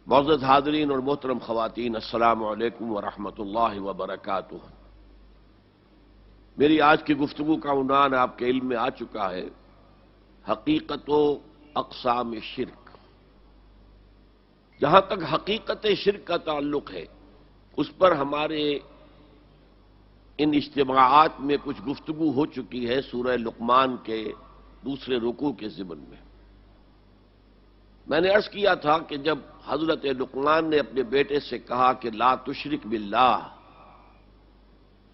معزز حاضرین اور محترم خواتین، السلام علیکم ورحمۃ اللہ وبرکاتہ۔ میری آج کی گفتگو کا عنوان آپ کے علم میں آ چکا ہے، حقیقت و اقسام شرک۔ جہاں تک حقیقت شرک کا تعلق ہے، اس پر ہمارے ان اجتماعات میں کچھ گفتگو ہو چکی ہے سورہ لقمان کے دوسرے رکوع کے ضمن میں۔ میں نے عرض کیا تھا کہ جب حضرت لقمان نے اپنے بیٹے سے کہا کہ لا تشرک باللہ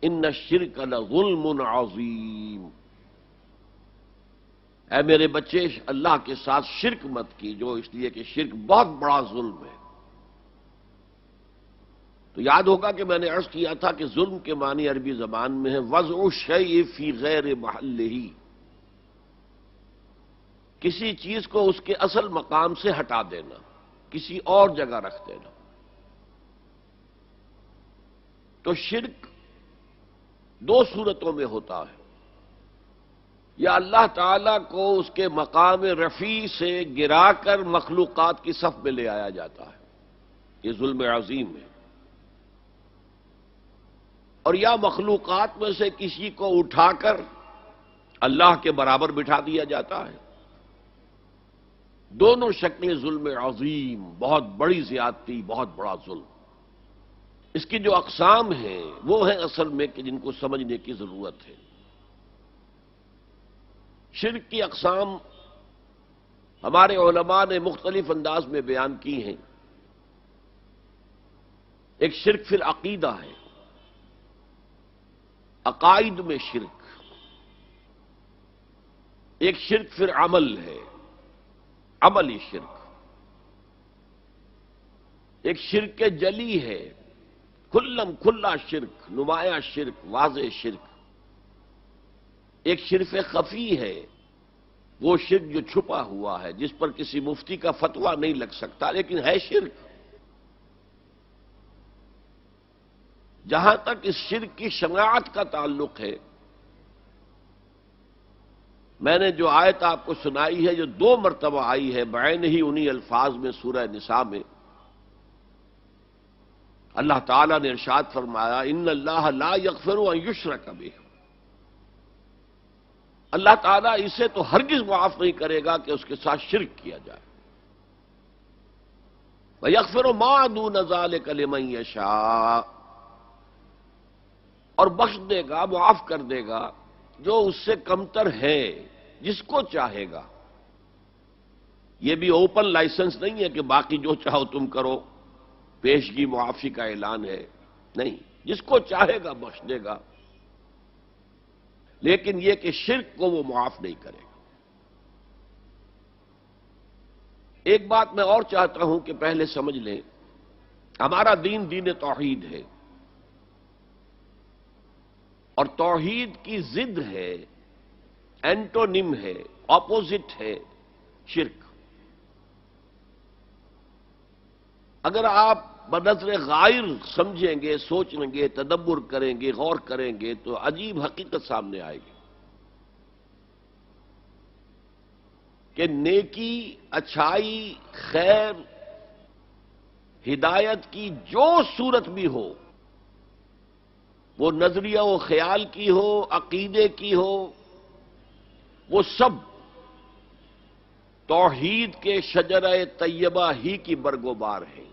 ان الشرک لظلم عظیم، اے میرے بچے اللہ کے ساتھ شرک مت کیجو، اس لیے کہ شرک بہت بڑا ظلم ہے۔ تو یاد ہوگا کہ میں نے عرض کیا تھا کہ ظلم کے معنی عربی زبان میں ہے وضع الشیء فی غیر محلہ، کسی چیز کو اس کے اصل مقام سے ہٹا دینا، کسی اور جگہ رکھ دینا۔ تو شرک دو صورتوں میں ہوتا ہے، یا اللہ تعالی کو اس کے مقام رفیع سے گرا کر مخلوقات کی صف میں لے آیا جاتا ہے، یہ ظلم عظیم ہے، اور یا مخلوقات میں سے کسی کو اٹھا کر اللہ کے برابر بٹھا دیا جاتا ہے۔ دونوں شکلیں ظلم عظیم، بہت بڑی زیادتی، بہت بڑا ظلم۔ اس کی جو اقسام ہیں وہ ہیں اصل میں کہ جن کو سمجھنے کی ضرورت ہے۔ شرک کی اقسام ہمارے علماء نے مختلف انداز میں بیان کی ہیں۔ ایک شرک فی العقیدہ ہے، عقائد میں شرک۔ ایک شرک فی العمل ہے، عملی شرک۔ ایک شرک جلی ہے، کھلم کھلا شرک، نمایاں شرک، واضح شرک۔ ایک شرک خفی ہے، وہ شرک جو چھپا ہوا ہے، جس پر کسی مفتی کا فتویٰ نہیں لگ سکتا لیکن ہے شرک۔ جہاں تک اس شرک کی شناعت کا تعلق ہے، میں نے جو آیت آپ کو سنائی ہے، جو 2 مرتبہ آئی ہے بعین ہی انہی الفاظ میں سورہ نساء میں، اللہ تعالیٰ نے ارشاد فرمایا ان اللہ لا یغفر ان یشرک بہ، اللہ تعالیٰ اسے تو ہرگز معاف نہیں کرے گا کہ اس کے ساتھ شرک کیا جائے۔ وَيَغْفِرُ مَا دُونَ ذَلِكَ لِمَن يَشَاءُ، اور بخش دے گا، معاف کر دے گا جو اس سے کمتر ہے، جس کو چاہے گا۔ یہ بھی اوپن لائسنس نہیں ہے کہ باقی جو چاہو تم کرو، پیشگی معافی کا اعلان ہے، نہیں، جس کو چاہے گا بخش دے گا، لیکن یہ کہ شرک کو وہ معاف نہیں کرے گا۔ ایک بات میں اور چاہتا ہوں کہ پہلے سمجھ لیں، ہمارا دین دین توحید ہے، اور توحید کی ضد ہے، اینٹونیم ہے، اپوزٹ ہے شرک۔ اگر آپ بنظر غائر سمجھیں گے، سوچیں گے، تدبر کریں گے، غور کریں گے تو عجیب حقیقت سامنے آئے گی کہ نیکی، اچھائی، خیر، ہدایت کی جو صورت بھی ہو، وہ نظریہ و خیال کی ہو، عقیدے کی ہو، وہ سب توحید کے شجرہ طیبہ ہی کی برگوبار ہیں،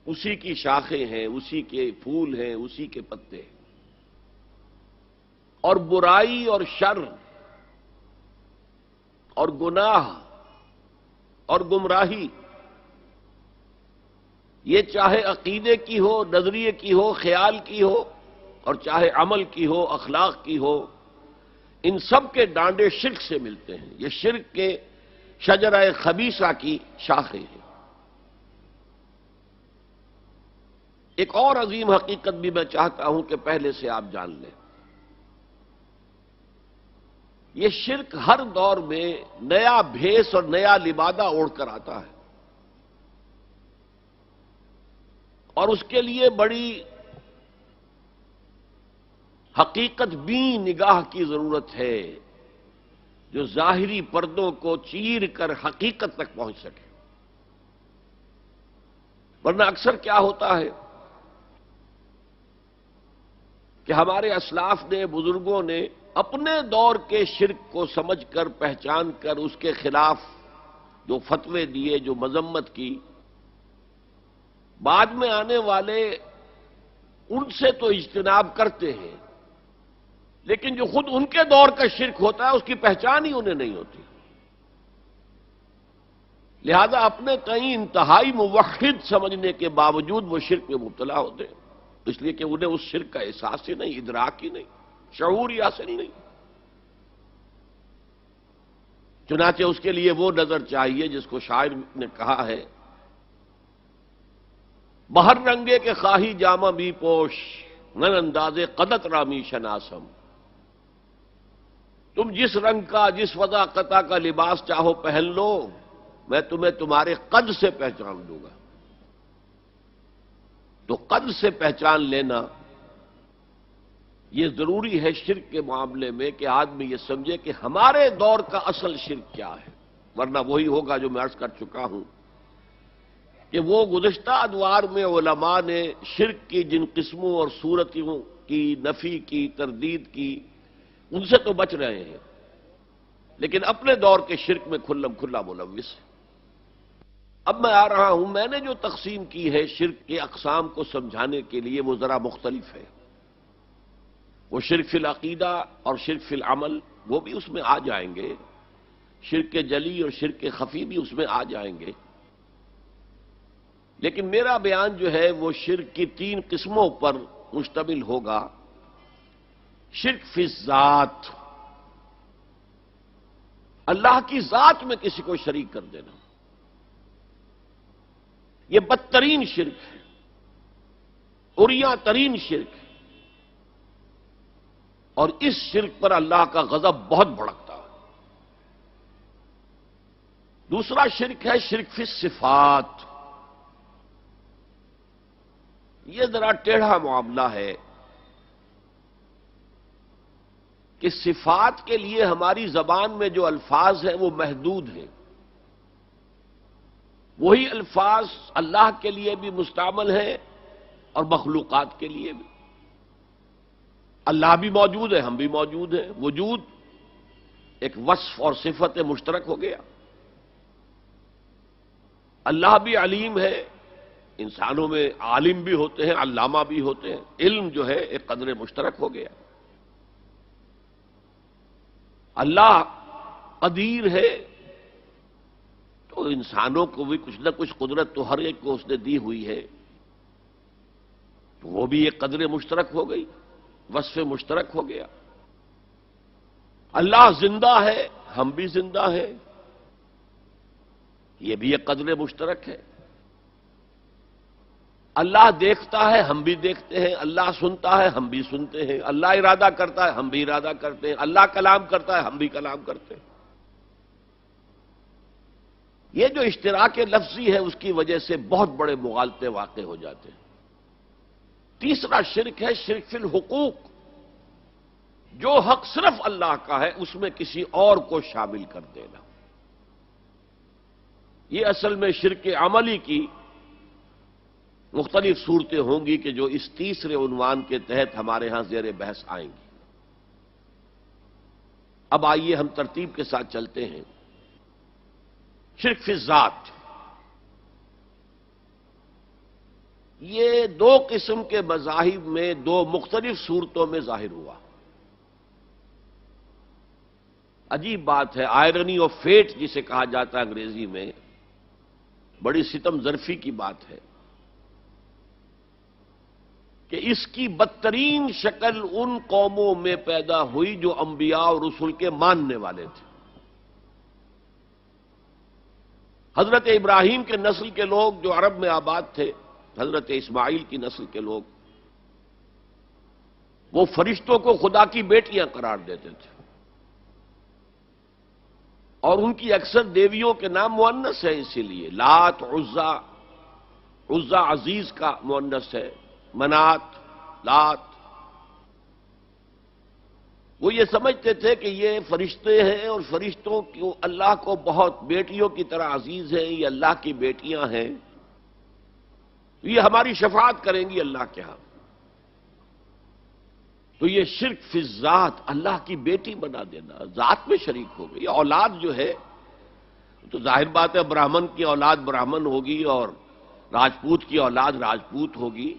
اسی کی شاخیں ہیں، اسی کے پھول ہیں، اسی کے پتے ہیں۔ اور برائی اور شر اور گناہ اور گمراہی، یہ چاہے عقیدے کی ہو، نظریے کی ہو، خیال کی ہو، اور چاہے عمل کی ہو، اخلاق کی ہو، ان سب کے ڈانڈے شرک سے ملتے ہیں۔ یہ شرک کے شجرہ خبیثہ کی شاخیں ہیں۔ ایک اور عظیم حقیقت بھی میں چاہتا ہوں کہ پہلے سے آپ جان لیں، یہ شرک ہر دور میں نیا بھیس اور نیا لبادہ اوڑھ کر آتا ہے، اور اس کے لیے بڑی حقیقت بین نگاہ کی ضرورت ہے، جو ظاہری پردوں کو چیر کر حقیقت تک پہنچ سکے۔ ورنہ اکثر کیا ہوتا ہے کہ ہمارے اسلاف نے، بزرگوں نے اپنے دور کے شرک کو سمجھ کر، پہچان کر اس کے خلاف جو فتوے دیے، جو مذمت کی، بعد میں آنے والے ان سے تو اجتناب کرتے ہیں، لیکن جو خود ان کے دور کا شرک ہوتا ہے اس کی پہچان ہی انہیں نہیں ہوتی۔ لہذا اپنے کئی انتہائی موحد سمجھنے کے باوجود وہ شرک میں مبتلا ہوتے ہیں، اس لیے کہ انہیں اس شرک کا احساس ہی نہیں، ادراک ہی نہیں، شعور ہی حاصل نہیں۔ چنانچہ اس کے لیے وہ نظر چاہیے جس کو شاعر نے کہا ہے، بہر رنگے کے خواہی جامہ بھی پوش، نن اندازے قدت رامی شناسم۔ تم جس رنگ کا، جس وضاقت کا لباس چاہو پہن لو، میں تمہیں تمہارے قد سے پہچان دوں گا۔ تو قد سے پہچان لینا یہ ضروری ہے شرک کے معاملے میں، کہ آدمی یہ سمجھے کہ ہمارے دور کا اصل شرک کیا ہے، ورنہ وہی ہوگا جو میں عرض کر چکا ہوں کہ وہ گزشتہ ادوار میں علماء نے شرک کی جن قسموں اور صورتوں کی نفی کی، تردید کی، ان سے تو بچ رہے ہیں، لیکن اپنے دور کے شرک میں کھلم کھلا ملوث ہے۔ اب میں آ رہا ہوں، میں نے جو تقسیم کی ہے شرک کے اقسام کو سمجھانے کے لیے وہ ذرا مختلف ہے۔ وہ شرک فی العقیدہ اور شرک فی العمل وہ بھی اس میں آ جائیں گے، شرک جلی اور شرک خفی بھی اس میں آ جائیں گے، لیکن میرا بیان جو ہے وہ شرک کی 3 قسموں پر مشتمل ہوگا۔ شرک فی الذات، اللہ کی ذات میں کسی کو شریک کر دینا، یہ بدترین شرک ہے، عریاں ترین شرک ہے، اور اس شرک پر اللہ کا غضب بہت بھڑکتا ہے۔ دوسرا شرک ہے شرک فی الصفات، یہ ذرا ٹیڑھا معاملہ ہے کہ صفات کے لیے ہماری زبان میں جو الفاظ ہیں وہ محدود ہیں، وہی الفاظ اللہ کے لیے بھی مستعمل ہیں اور مخلوقات کے لیے بھی۔ اللہ بھی موجود ہے، ہم بھی موجود ہیں، وجود ایک وصف اور صفت مشترک ہو گیا۔ اللہ بھی علیم ہے، انسانوں میں عالم بھی ہوتے ہیں، علامہ بھی ہوتے ہیں، علم جو ہے ایک قدر مشترک ہو گیا۔ اللہ قدیر ہے تو انسانوں کو بھی کچھ نہ کچھ قدرت تو ہر ایک کو اس نے دی ہوئی ہے، تو وہ بھی ایک قدر مشترک ہو گئی، وصف مشترک ہو گیا۔ اللہ زندہ ہے، ہم بھی زندہ ہیں، یہ بھی ایک قدر مشترک ہے۔ اللہ دیکھتا ہے، ہم بھی دیکھتے ہیں، اللہ سنتا ہے، ہم بھی سنتے ہیں، اللہ ارادہ کرتا ہے، ہم بھی ارادہ کرتے ہیں، اللہ کلام کرتا ہے، ہم بھی کلام کرتے ہیں۔ یہ جو اشتراک لفظی ہے اس کی وجہ سے بہت بڑے مغالطے واقع ہو جاتے ہیں۔ تیسرا شرک ہے شرک فی الحقوق، جو حق صرف اللہ کا ہے اس میں کسی اور کو شامل کر دینا۔ یہ اصل میں شرک عملی کی مختلف صورتیں ہوں گی کہ جو اس تیسرے عنوان کے تحت ہمارے ہاں زیر بحث آئیں گی۔ اب آئیے ہم ترتیب کے ساتھ چلتے ہیں۔ شرک فی الذات، یہ 2 قسم کے مذاہب میں 2 مختلف صورتوں میں ظاہر ہوا۔ عجیب بات ہے، آئرنی آف فیٹ جسے کہا جاتا ہے انگریزی میں، بڑی ستم ظرفی کی بات ہے کہ اس کی بدترین شکل ان قوموں میں پیدا ہوئی جو انبیاء اور رسل کے ماننے والے تھے۔ حضرت ابراہیم کے نسل کے لوگ جو عرب میں آباد تھے، حضرت اسماعیل کی نسل کے لوگ، وہ فرشتوں کو خدا کی بیٹیاں قرار دیتے تھے، اور ان کی اکثر دیویوں کے نام مؤنث ہے، اسی لیے لات، عزا، عزا عزیز کا مؤنث ہے، منات، لات۔ وہ یہ سمجھتے تھے کہ یہ فرشتے ہیں اور فرشتوں کو اللہ کو بہت بیٹیوں کی طرح عزیز ہیں، یہ اللہ کی بیٹیاں ہیں، تو یہ ہماری شفاعت کریں گی اللہ کے ہاں۔ تو یہ شرک فی الذات، اللہ کی بیٹی بنا دینا، ذات میں شریک ہو گئی۔ اولاد جو ہے تو ظاہر بات ہے برہمن کی اولاد برہمن ہوگی اور راجپوت کی اولاد راجپوت ہوگی،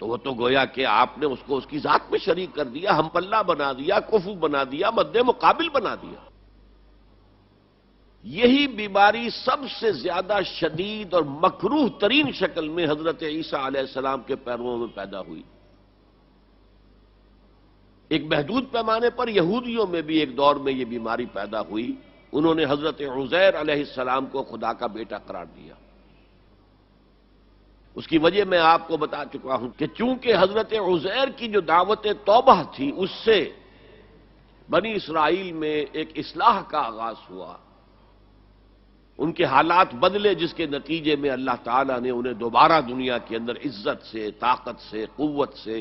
تو وہ تو گویا کہ آپ نے اس کو اس کی ذات میں شریک کر دیا، ہم پلہ بنا دیا، کفو بنا دیا، مد مقابل بنا دیا۔ یہی بیماری سب سے زیادہ شدید اور مکروہ ترین شکل میں حضرت عیسیٰ علیہ السلام کے پیرووں میں پیدا ہوئی۔ ایک محدود پیمانے پر یہودیوں میں بھی ایک دور میں یہ بیماری پیدا ہوئی، انہوں نے حضرت عزیر علیہ السلام کو خدا کا بیٹا قرار دیا۔ اس کی وجہ میں آپ کو بتا چکا ہوں کہ چونکہ حضرت عزیر کی جو دعوت توبہ تھی اس سے بنی اسرائیل میں ایک اصلاح کا آغاز ہوا، ان کے حالات بدلے، جس کے نتیجے میں اللہ تعالیٰ نے انہیں دوبارہ دنیا کے اندر عزت سے، طاقت سے، قوت سے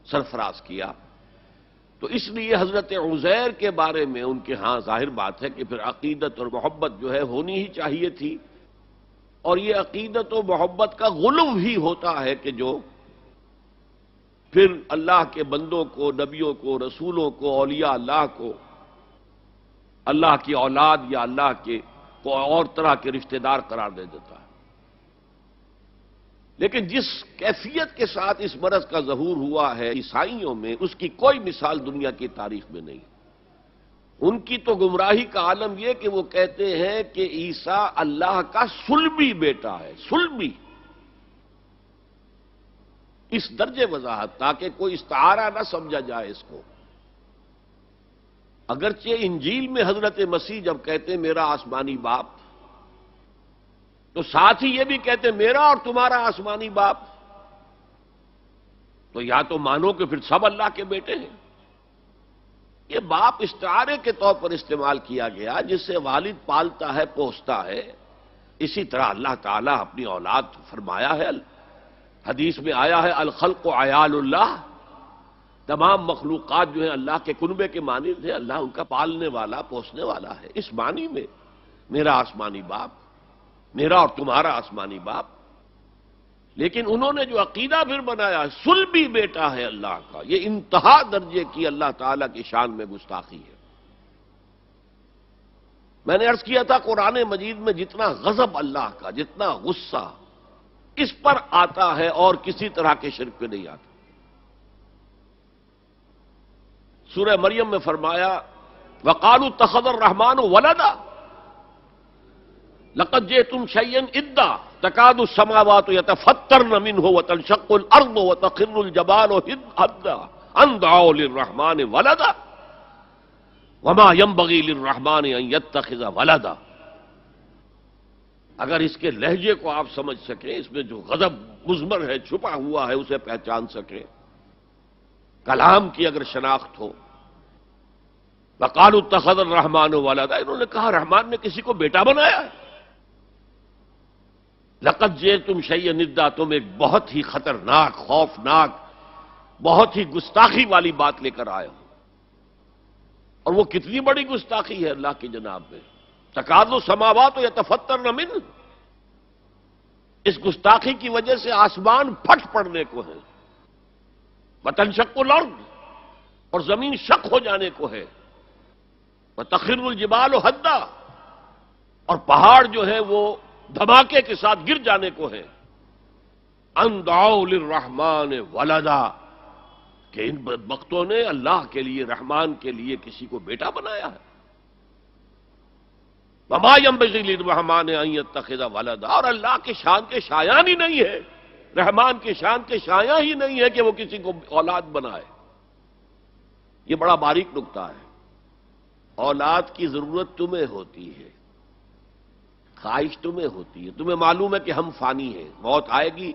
سرفراز کیا۔ تو اس لیے حضرت عزیر کے بارے میں ان کے ہاں ظاہر بات ہے کہ پھر عقیدت اور محبت جو ہے ہونی ہی چاہیے تھی، اور یہ عقیدت و محبت کا غلو ہی ہوتا ہے کہ جو پھر اللہ کے بندوں کو، نبیوں کو، رسولوں کو، اولیاء اللہ کو اللہ کی اولاد یا اللہ کے کو اور طرح کے رشتہ دار قرار دے دیتا ہے۔ لیکن جس کیفیت کے ساتھ اس مرض کا ظہور ہوا ہے عیسائیوں میں، اس کی کوئی مثال دنیا کی تاریخ میں نہیں۔ ان کی تو گمراہی کا عالم یہ کہ وہ کہتے ہیں کہ عیسیٰ اللہ کا صلبی بیٹا ہے، صلبی، اس درجے وضاحت تاکہ کوئی استعارہ نہ سمجھا جائے اس کو۔ اگرچہ انجیل میں حضرت مسیح جب کہتے میرا آسمانی باپ، تو ساتھ ہی یہ بھی کہتے میرا اور تمہارا آسمانی باپ، تو یا تو مانو کہ پھر سب اللہ کے بیٹے ہیں۔ یہ باپ استعارے کے طور پر استعمال کیا گیا، جس سے والد پالتا ہے، پوستا ہے، اسی طرح اللہ تعالیٰ اپنی اولاد فرمایا ہے، حدیث میں آیا ہے الخلق عیال اللہ، تمام مخلوقات جو ہیں اللہ کے کنبے کے مانند ہیں، اللہ ان کا پالنے والا، پوسنے والا ہے۔ اس معنی میں میرا آسمانی باپ، میرا اور تمہارا آسمانی باپ۔ لیکن انہوں نے جو عقیدہ پھر بنایا صلبی بیٹا ہے اللہ کا، یہ انتہا درجے کی اللہ تعالیٰ کی شان میں گستاخی ہے۔ میں نے عرض کیا تھا قرآن مجید میں جتنا غضب اللہ کا، جتنا غصہ اس پر آتا ہے اور کسی طرح کے شرک پہ نہیں آتا۔ سورہ مریم میں فرمایا وَقَالُوا اتَّخَذَ الرَّحْمَنُ وَلَدًا لَقَدْ جِئْتُمْ شَيْئًا إِدًّا تَكَادُ السَّمَاوَاتُ يَتَفَطَّرْنَ مِنْهُ وَتَنشَقُّ الْأَرْضُ وَتَخِرُّ الْجِبَالُ هَدًّا أَن دَعَوْا لِلرَّحْمَنِ وَلَدًا وَمَا يَنبَغِي لِلرَّحْمَنِ أَن يَتَّخِذَ وَلَدًا۔ اگر اس کے لہجے کو آپ سمجھ سکیں، اس میں جو غضب مضمر ہے، چھپا ہوا ہے، اسے پہچان سکیں، کلام کی اگر شناخت ہو، وَقَالُوا اتَّخَذَ الرَّحْمَنُ وَلَدًا، انہوں نے کہا رحمان نے کسی کو بیٹا بنایا ہے۔ لَقَدْ جِئْتُمْ شَيْئًا إِدًّا، تم ایک بہت ہی خطرناک، خوفناک، بہت ہی گستاخی والی بات لے کر آئے ہو، اور وہ کتنی بڑی گستاخی ہے اللہ کی جناب میں۔ تَكَادُ السَّمَاوَاتُ يَتَفَطَّرْنَ مِنْهُ، اس گستاخی کی وجہ سے آسمان پھٹ پڑنے کو ہے، وَتَنشَقُّ الْأَرْضُ، اور زمین شق ہو جانے کو ہے، وَتَخِرُّ الْجِبَالُ هَدًّا، اور پہاڑ جو ہے وہ دھماکے کے ساتھ گر جانے کو ہے، أَن دَعَوْا لِلرَّحْمَنِ وَلَدًا، کہ ان بدبختوں نے اللہ کے لیے، رحمان کے لیے کسی کو بیٹا بنایا ہے۔ وَمَا يَنبَغِي لِلرَّحْمَنِ أَن يَتَّخِذَ وَلَدًا، اور اللہ کے شان کے شایان ہی نہیں ہے، رحمان کے شان کے شایان ہی نہیں ہے کہ وہ کسی کو اولاد بنائے۔ یہ بڑا باریک نکتہ ہے۔ اولاد کی ضرورت تمہیں ہوتی ہے، خواہش تمہیں ہوتی ہے، تمہیں معلوم ہے کہ ہم فانی ہیں، موت آئے گی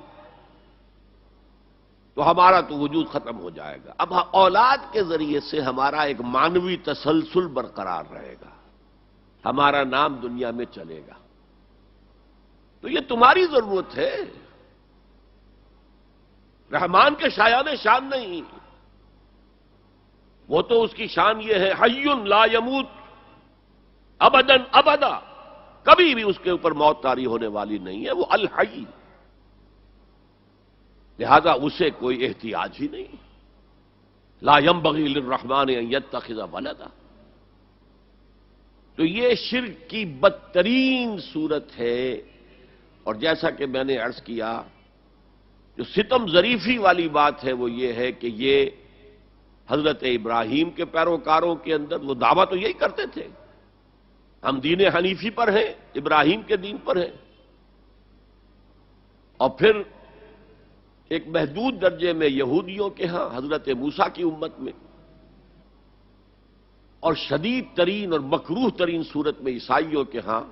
تو ہمارا تو وجود ختم ہو جائے گا۔ اب اولاد کے ذریعے سے ہمارا ایک معنوی تسلسل برقرار رہے گا، ہمارا نام دنیا میں چلے گا، تو یہ تمہاری ضرورت ہے، رحمان کے شایان شان نہیں۔ وہ تو اس کی شان یہ ہے حی لا یموت ابداً ابدا، کبھی بھی اس کے اوپر موت طاری ہونے والی نہیں ہے، وہ الحی، لہذا اسے کوئی احتیاج ہی نہیں. لا ينبغي للرحمن ان يتخذ ولدا. تو یہ شرک کی بدترین صورت ہے. اور جیسا کہ میں نے عرض کیا، جو ستم ظریفی والی بات ہے وہ یہ ہے کہ یہ حضرت ابراہیم کے پیروکاروں کے اندر وہ دعویٰ تو یہی کرتے تھے، ہم دین حنیفی پر ہیں، ابراہیم کے دین پر ہیں. اور پھر ایک محدود درجے میں یہودیوں کے ہاں، حضرت موسیٰ کی امت میں، اور شدید ترین اور مکروہ ترین صورت میں عیسائیوں کے ہاں،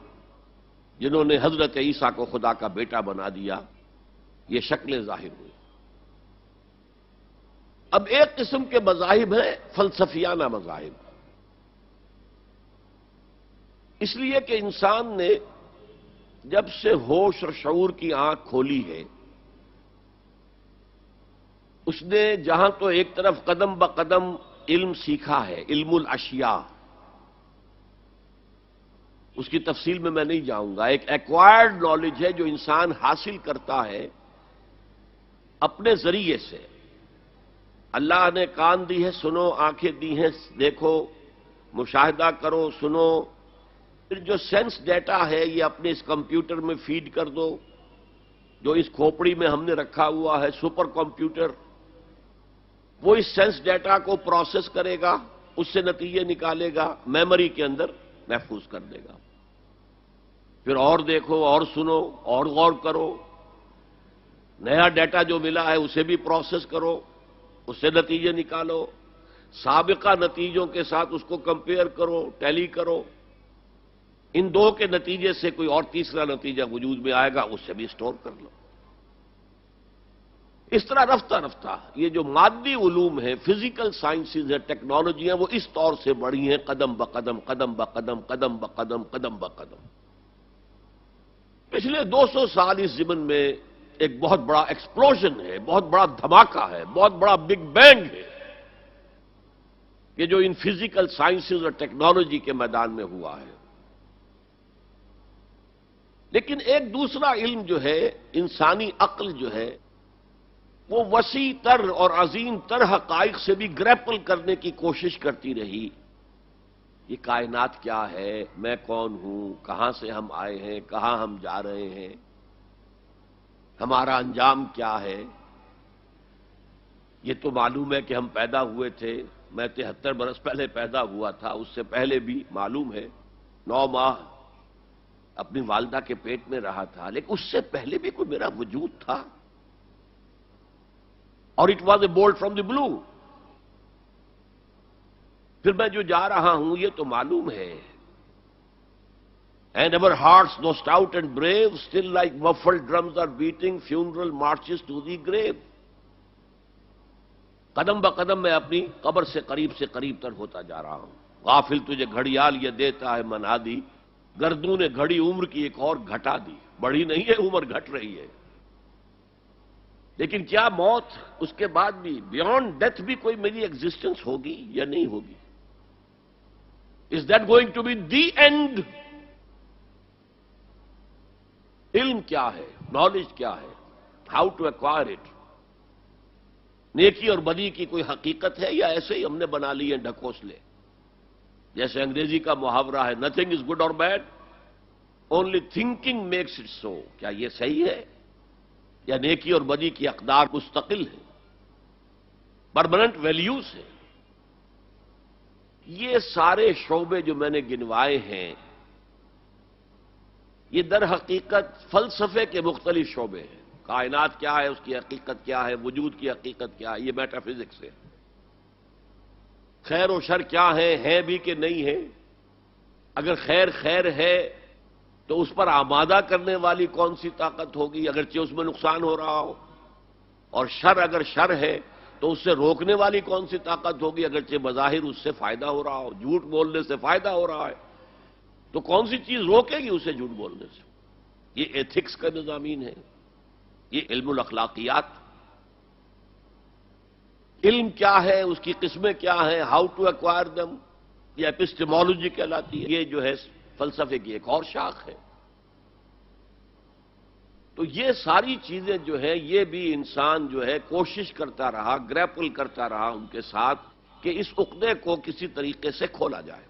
جنہوں نے حضرت عیسیٰ کو خدا کا بیٹا بنا دیا. یہ شکلیں ظاہر ہوئی. اب ایک قسم کے مذاہب ہیں فلسفیانہ مذاہب، اس لیے کہ انسان نے جب سے ہوش اور شعور کی آنکھ کھولی ہے، اس نے جہاں تو ایک طرف قدم بقدم علم سیکھا ہے، علم الاشیاء، اس کی تفصیل میں نہیں جاؤں گا. ایک ایکوائرڈ نالج ہے جو انسان حاصل کرتا ہے اپنے ذریعے سے. اللہ نے کان دی ہے سنو، آنکھیں دی ہیں دیکھو، مشاہدہ کرو، سنو. پھر جو سینس ڈیٹا ہے یہ اپنے اس کمپیوٹر میں فیڈ کر دو، جو اس کھوپڑی میں ہم نے رکھا ہوا ہے سپر کمپیوٹر، وہ اس سینس ڈیٹا کو پروسیس کرے گا، اس سے نتیجے نکالے گا، میموری کے اندر محفوظ کر دے گا. پھر اور دیکھو، اور سنو، اور غور کرو، نیا ڈیٹا جو ملا ہے اسے بھی پروسیس کرو، اس سے نتیجے نکالو، سابقہ نتیجوں کے ساتھ اس کو کمپیئر کرو، ٹیلی کرو. ان دو کے نتیجے سے کوئی اور تیسرا نتیجہ وجود میں آئے گا، اس سے بھی اسٹور کر لو. اس طرح رفتہ رفتہ یہ جو مادی علوم ہیں، فزیکل سائنسز ہیں، ٹیکنالوجیاں، وہ اس طور سے بڑھی ہیں قدم بقدم قدم بقدم قدم بقدم قدم بقدم. پچھلے 200 سال اس ضمن میں ایک بہت بڑا ایکسپلوژن ہے، بہت بڑا دھماکہ ہے، بہت بڑا بگ بینگ ہے کہ جو ان فزیکل سائنسز اور ٹیکنالوجی کے میدان میں ہوا ہے. لیکن ایک دوسرا علم جو ہے، انسانی عقل جو ہے، وہ وسیع تر اور عظیم تر حقائق سے بھی گریپل کرنے کی کوشش کرتی رہی. یہ کائنات کیا ہے، میں کون ہوں، کہاں سے ہم آئے ہیں، کہاں ہم جا رہے ہیں، ہمارا انجام کیا ہے. یہ تو معلوم ہے کہ ہم پیدا ہوئے تھے، میں 73 برس پہلے پیدا ہوا تھا، اس سے پہلے بھی معلوم ہے 9 ماہ اپنی والدہ کے پیٹ میں رہا تھا، لیکن اس سے پہلے بھی کوئی میرا وجود تھا. اور it was a bolt from the blue. پھر میں جو جا رہا ہوں یہ تو معلوم ہے. And our hearts, though stout and brave, still like muffled drums are beating funeral marches to the grave. قدم بقدم میں اپنی قبر سے قریب تر ہوتا جا رہا ہوں. غافل تجھے گھڑیال یہ دیتا ہے منادی، گردوں نے گھڑی عمر کی ایک اور گھٹا دی. بڑھی نہیں ہے عمر، گھٹ رہی ہے. لیکن کیا موت اس کے بعد بھی، بیونڈ ڈیتھ بھی کوئی میری ایگزسٹنس ہوگی یا نہیں ہوگی؟ Is that going to be the end? علم کیا ہے، نالج کیا ہے، ہاؤ ٹو ایکوائر اٹ. نیکی اور بدی کی کوئی حقیقت ہے یا ایسے ہی ہم نے بنا لی ہیں ڈھکوسلے؟ جیسے انگریزی کا محاورہ ہے، نتھنگ از گڈ اور bad, only thinking makes it so. کیا یہ صحیح ہے یا نیکی اور بدی کی اقدار مستقل ہے، پرماننٹ ویلیوز ہیں؟ یہ سارے شعبے جو میں نے گنوائے ہیں یہ در حقیقت فلسفے کے مختلف شعبے ہیں. کائنات کیا ہے، اس کی حقیقت کیا ہے، وجود کی حقیقت کیا ہے، یہ میٹا فزکس ہے. خیر و شر کیا ہے بھی کہ نہیں ہے. اگر خیر ہے تو اس پر آمادہ کرنے والی کون سی طاقت ہوگی اگرچہ اس میں نقصان ہو رہا ہو، اور اگر شر ہے تو اس سے روکنے والی کون سی طاقت ہوگی اگرچہ بظاہر اس سے فائدہ ہو رہا ہو، جھوٹ بولنے سے فائدہ ہو رہا ہے تو کون سی چیز روکے گی اسے جھوٹ بولنے سے؟ یہ ایتھکس کا مضامین ہے، یہ علم الاخلاقیات. علم کیا ہے، اس کی قسمیں کیا ہیں، ہاؤ ٹو ایکوائر دم، یہ ایپسٹیمولوجی کہلاتی ہے. یہ جو ہے فلسفے کی ایک اور شاخ ہے. تو یہ ساری چیزیں جو ہے یہ بھی انسان جو ہے کوشش کرتا رہا، گریپل کرتا رہا ان کے ساتھ کہ اس عقدے کو کسی طریقے سے کھولا جائے۔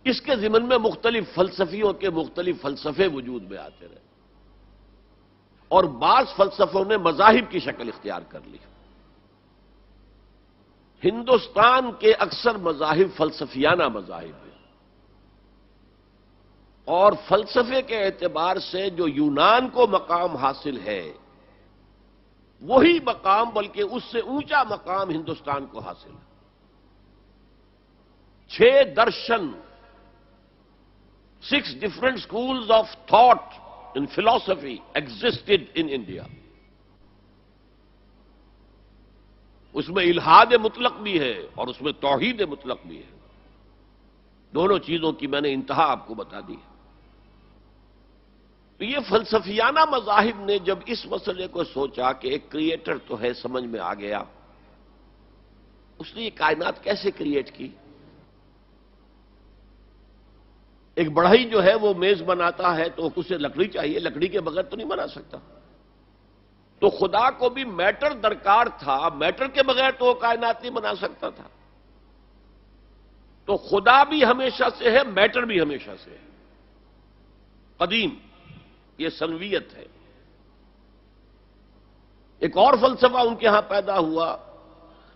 اس کے ضمن میں مختلف فلسفیوں کے مختلف فلسفے وجود میں آتے رہے، اور بعض فلسفوں نے مذاہب کی شکل اختیار کر لی۔ ہندوستان کے اکثر مذاہب فلسفیانہ مذاہب ہیں، اور فلسفے کے اعتبار سے جو یونان کو مقام حاصل ہے وہی مقام، بلکہ اس سے اونچا مقام ہندوستان کو حاصل ہے۔ 6 درشن، 6 different schools of thought in philosophy existed in India. اس میں الحاد مطلق بھی ہے اور اس میں توحید مطلق بھی ہے۔ دونوں چیزوں کی میں نے انتہا آپ کو بتا دی ہے۔ تو یہ فلسفیانہ مذاہب نے جب اس مسئلے کو سوچا کہ ایک کریٹر تو ہے، سمجھ میں آ گیا، اس نے یہ کائنات کیسے کریٹ کی؟ ایک بڑھئی جو ہے وہ میز بناتا ہے تو اسے لکڑی چاہیے، لکڑی کے بغیر تو نہیں بنا سکتا۔ تو خدا کو بھی میٹر درکار تھا، میٹر کے بغیر تو وہ کائنات نہیں بنا سکتا تھا۔ تو خدا بھی ہمیشہ سے ہے، میٹر بھی ہمیشہ سے ہے، قدیم، یہ سنویت ہے۔ ایک اور فلسفہ ان کے ہاں پیدا ہوا،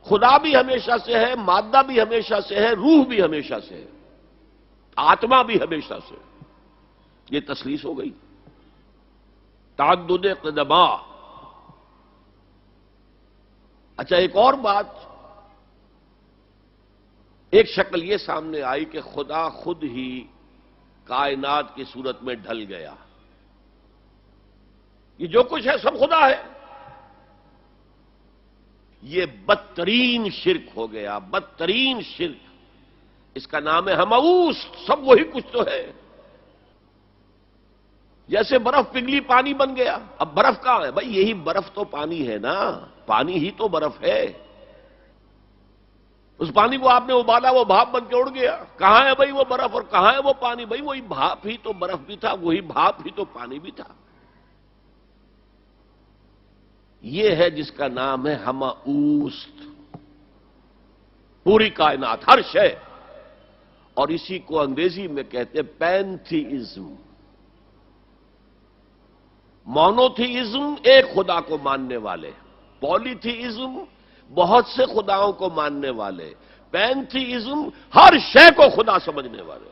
خدا بھی ہمیشہ سے ہے، مادہ بھی ہمیشہ سے ہے، روح بھی ہمیشہ سے ہے، آتما بھی ہمیشہ سے ہے۔ یہ تثلیث ہو گئی، تعدد قدما۔ اچھا، ایک اور بات، ایک شکل یہ سامنے آئی کہ خدا خود ہی کائنات کی صورت میں ڈھل گیا۔ یہ جو کچھ ہے سب خدا ہے۔ یہ بدترین شرک ہو گیا، بدترین شرک، اس کا نام ہے ہمعوس، سب وہی کچھ تو ہے۔ جیسے برف پگھلی پانی بن گیا، اب برف کہاں ہے؟ بھائی یہی برف تو پانی ہے نا، پانی ہی تو برف ہے۔ اس پانی کو آپ نے ابالا، وہ بھاپ بن کے اڑ گیا۔ کہاں ہے بھائی وہ برف اور کہاں ہے وہ پانی؟ بھائی وہی بھاپ ہی تو برف بھی تھا، وہی بھاپ ہی تو پانی بھی تھا۔ یہ ہے جس کا نام ہے ہمعوست، پوری کائنات، ہر شے۔ اور اسی کو انگریزی میں کہتے ہیں پینتھیزم۔ مونوتھیزم ایک خدا کو ماننے والے، پولیتھیزم بہت سے خداؤں کو ماننے والے، پینتھیزم ہر شے کو خدا سمجھنے والے۔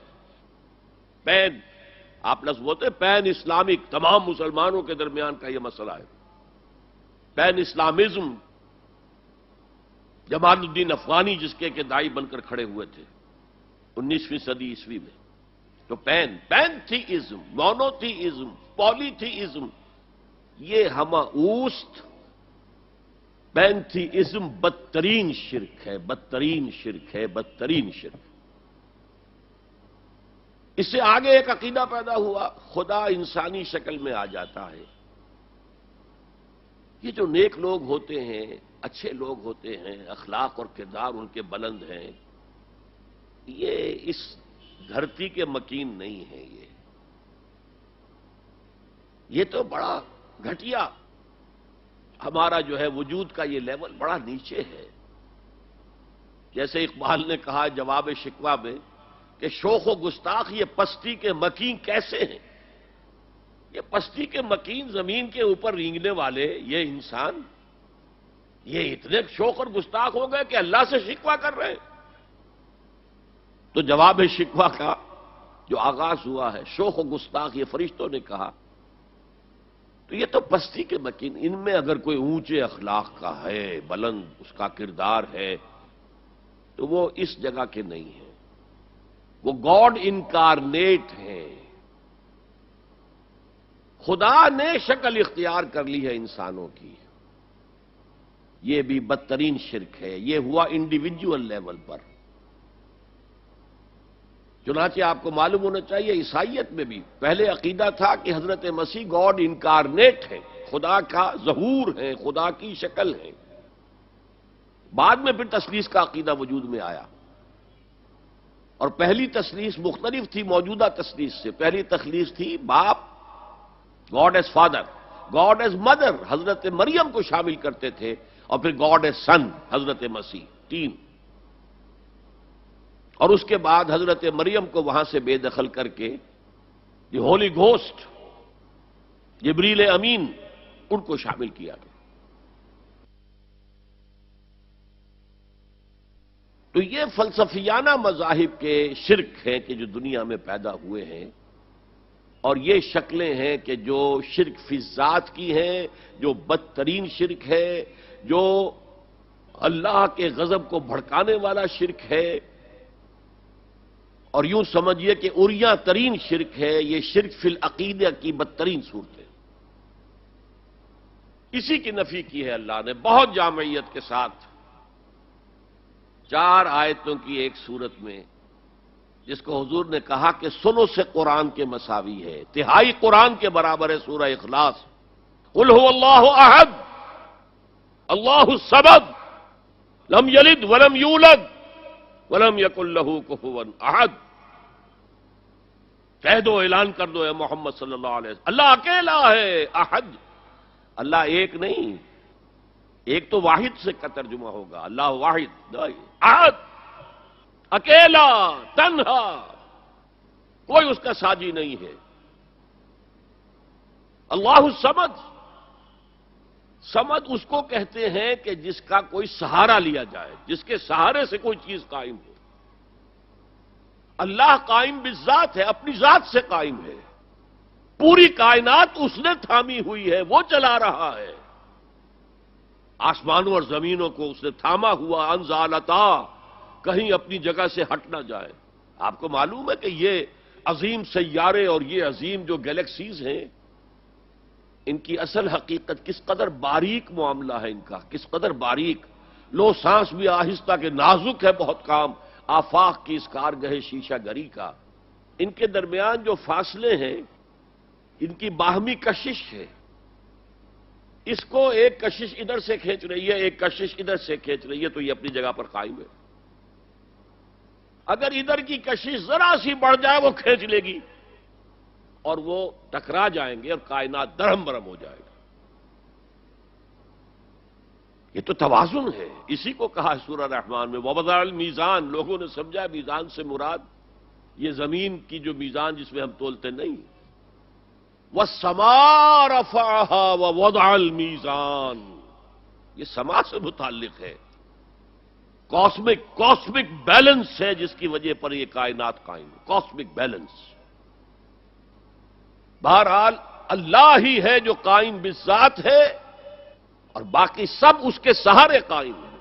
پین، آپ لفظ بولتے ہیں پین اسلامک، تمام مسلمانوں کے درمیان کا یہ مسئلہ ہے۔ پین اسلامزم، جمال الدین افغانی جس کے دائی بن کر کھڑے ہوئے تھے 19ویں صدی عیسوی میں۔ تو پینتھیزم، مونوتھیزم، پولیتھیزم، یہ ہمعوست، پینتھیزم بدترین شرک ہے، بدترین شرک ہے، بدترین شرک۔ اس سے آگے ایک عقیدہ پیدا ہوا، خدا انسانی شکل میں آ جاتا ہے۔ یہ جو نیک لوگ ہوتے ہیں، اچھے لوگ ہوتے ہیں، اخلاق اور کردار ان کے بلند ہیں، یہ اس دھرتی کے مکین نہیں ہیں۔ یہ تو بڑا گھٹیا، ہمارا جو ہے وجود کا یہ لیول بڑا نیچے ہے۔ جیسے اقبال نے کہا جواب شکوہ میں کہ شوخ و گستاخ یہ پستی کے مکین کیسے ہیں؟ یہ پستی کے مکین، زمین کے اوپر رینگنے والے یہ انسان، یہ اتنے شوخ اور گستاخ ہو گئے کہ اللہ سے شکوہ کر رہے ہیں۔ تو جواب شکوہ کا جو آغاز ہوا ہے، شوخ و گستاخ یہ فرشتوں نے کہا، تو یہ تو پستی کے مکین، ان میں اگر کوئی اونچے اخلاق کا ہے، بلند اس کا کردار ہے، تو وہ اس جگہ کے نہیں ہیں، وہ گاڈ انکارنیٹ ہیں۔ خدا نے شکل اختیار کر لی ہے انسانوں کی۔ یہ بھی بدترین شرک ہے، یہ ہوا انڈیویجول لیول پر۔ چنانچہ آپ کو معلوم ہونا چاہیے عیسائیت میں بھی پہلے عقیدہ تھا کہ حضرت مسیح گاڈ انکارنیٹ ہے، خدا کا ظہور ہے، خدا کی شکل ہے۔ بعد میں پھر تثلیث کا عقیدہ وجود میں آیا، اور پہلی تثلیث مختلف تھی موجودہ تثلیث سے۔ پہلی تثلیث تھی باپ God as father, God as mother حضرت مریم کو شامل کرتے تھے، اور پھر گاڈ ایز سن حضرت مسیح، تین. اور اس کے بعد حضرت مریم کو وہاں سے بے دخل کر کے دی ہولی گھوسٹ، جبریل امین، ان کو شامل کیا گیا. تو یہ فلسفیانہ مذاہب کے شرک ہیں کہ جو دنیا میں پیدا ہوئے ہیں، اور یہ شکلیں ہیں کہ جو شرک فی ذات کی ہیں، جو بدترین شرک ہے، جو اللہ کے غضب کو بھڑکانے والا شرک ہے، اور یوں سمجھیے کہ اریاں ترین شرک ہے. یہ شرک فی العقیدہ کی بدترین صورت ہے. اسی کی نفی کی ہے اللہ نے بہت جامعیت کے ساتھ 4 آیتوں کی ایک صورت میں، جس کو حضور نے کہا کہ سلو سے قرآن کے مساوی ہے، تہائی قرآن کے برابر ہے. سورہ اخلاص، قل هو اللہ احد اللہ الصمد لم یلد ولم یولد ولم یکن لہ کفوا احد. کہہ دو، اعلان کر دو اے محمد صلی اللہ علیہ وسلم، اللہ اکیلا ہے. احد، اللہ ایک نہیں، ایک تو واحد سے کا ترجمہ ہوگا، اللہ واحد. احد، اکیلا، تنہا، کوئی اس کا ساجی نہیں ہے. اللہ الصمد، صمد اس کو کہتے ہیں کہ جس کا کوئی سہارا لیا جائے، جس کے سہارے سے کوئی چیز قائم ہو. اللہ قائم بالذات ہے، اپنی ذات سے قائم ہے. پوری کائنات اس نے تھامی ہوئی ہے، وہ چلا رہا ہے. آسمانوں اور زمینوں کو اس نے تھاما ہوا، انزالتا، کہیں اپنی جگہ سے ہٹ نہ جائے. آپ کو معلوم ہے کہ یہ عظیم سیارے اور یہ عظیم جو گیلیکسیز ہیں، ان کی اصل حقیقت کس قدر باریک معاملہ ہے ان کا، کس قدر باریک. لو سانس بھی آہستہ کہ نازک ہے بہت کام، آفاق کی اس کارگہ شیشہ گری کا. ان کے درمیان جو فاصلے ہیں، ان کی باہمی کشش ہے. اس کو ایک کشش ادھر سے کھینچ رہی ہے، ایک کشش ادھر سے کھینچ رہی ہے، تو یہ اپنی جگہ پر قائم ہے. اگر ادھر کی کشش ذرا سی بڑھ جائے وہ کھینچ لے گی، اور وہ ٹکرا جائیں گے اور کائنات درہم برہم ہو جائے گا. یہ تو توازن ہے. اسی کو کہا ہے سورہ رحمان میں وَوَضَعَ الْمِيزَانَ. لوگوں نے سمجھا میزان سے مراد یہ زمین کی جو میزان جس میں ہم تولتے نہیں. وَالسَّمَاءَ رَفَعَهَا وَوَضَعَ الْمِيزَانَ، یہ سما سے متعلق ہے. کاسمک بیلنس ہے جس کی وجہ پر یہ کائنات قائم ہے. Cosmic balance. بہرحال اللہ ہی ہے جو قائم بالذات ہے، اور باقی سب اس کے سہارے قائم ہیں.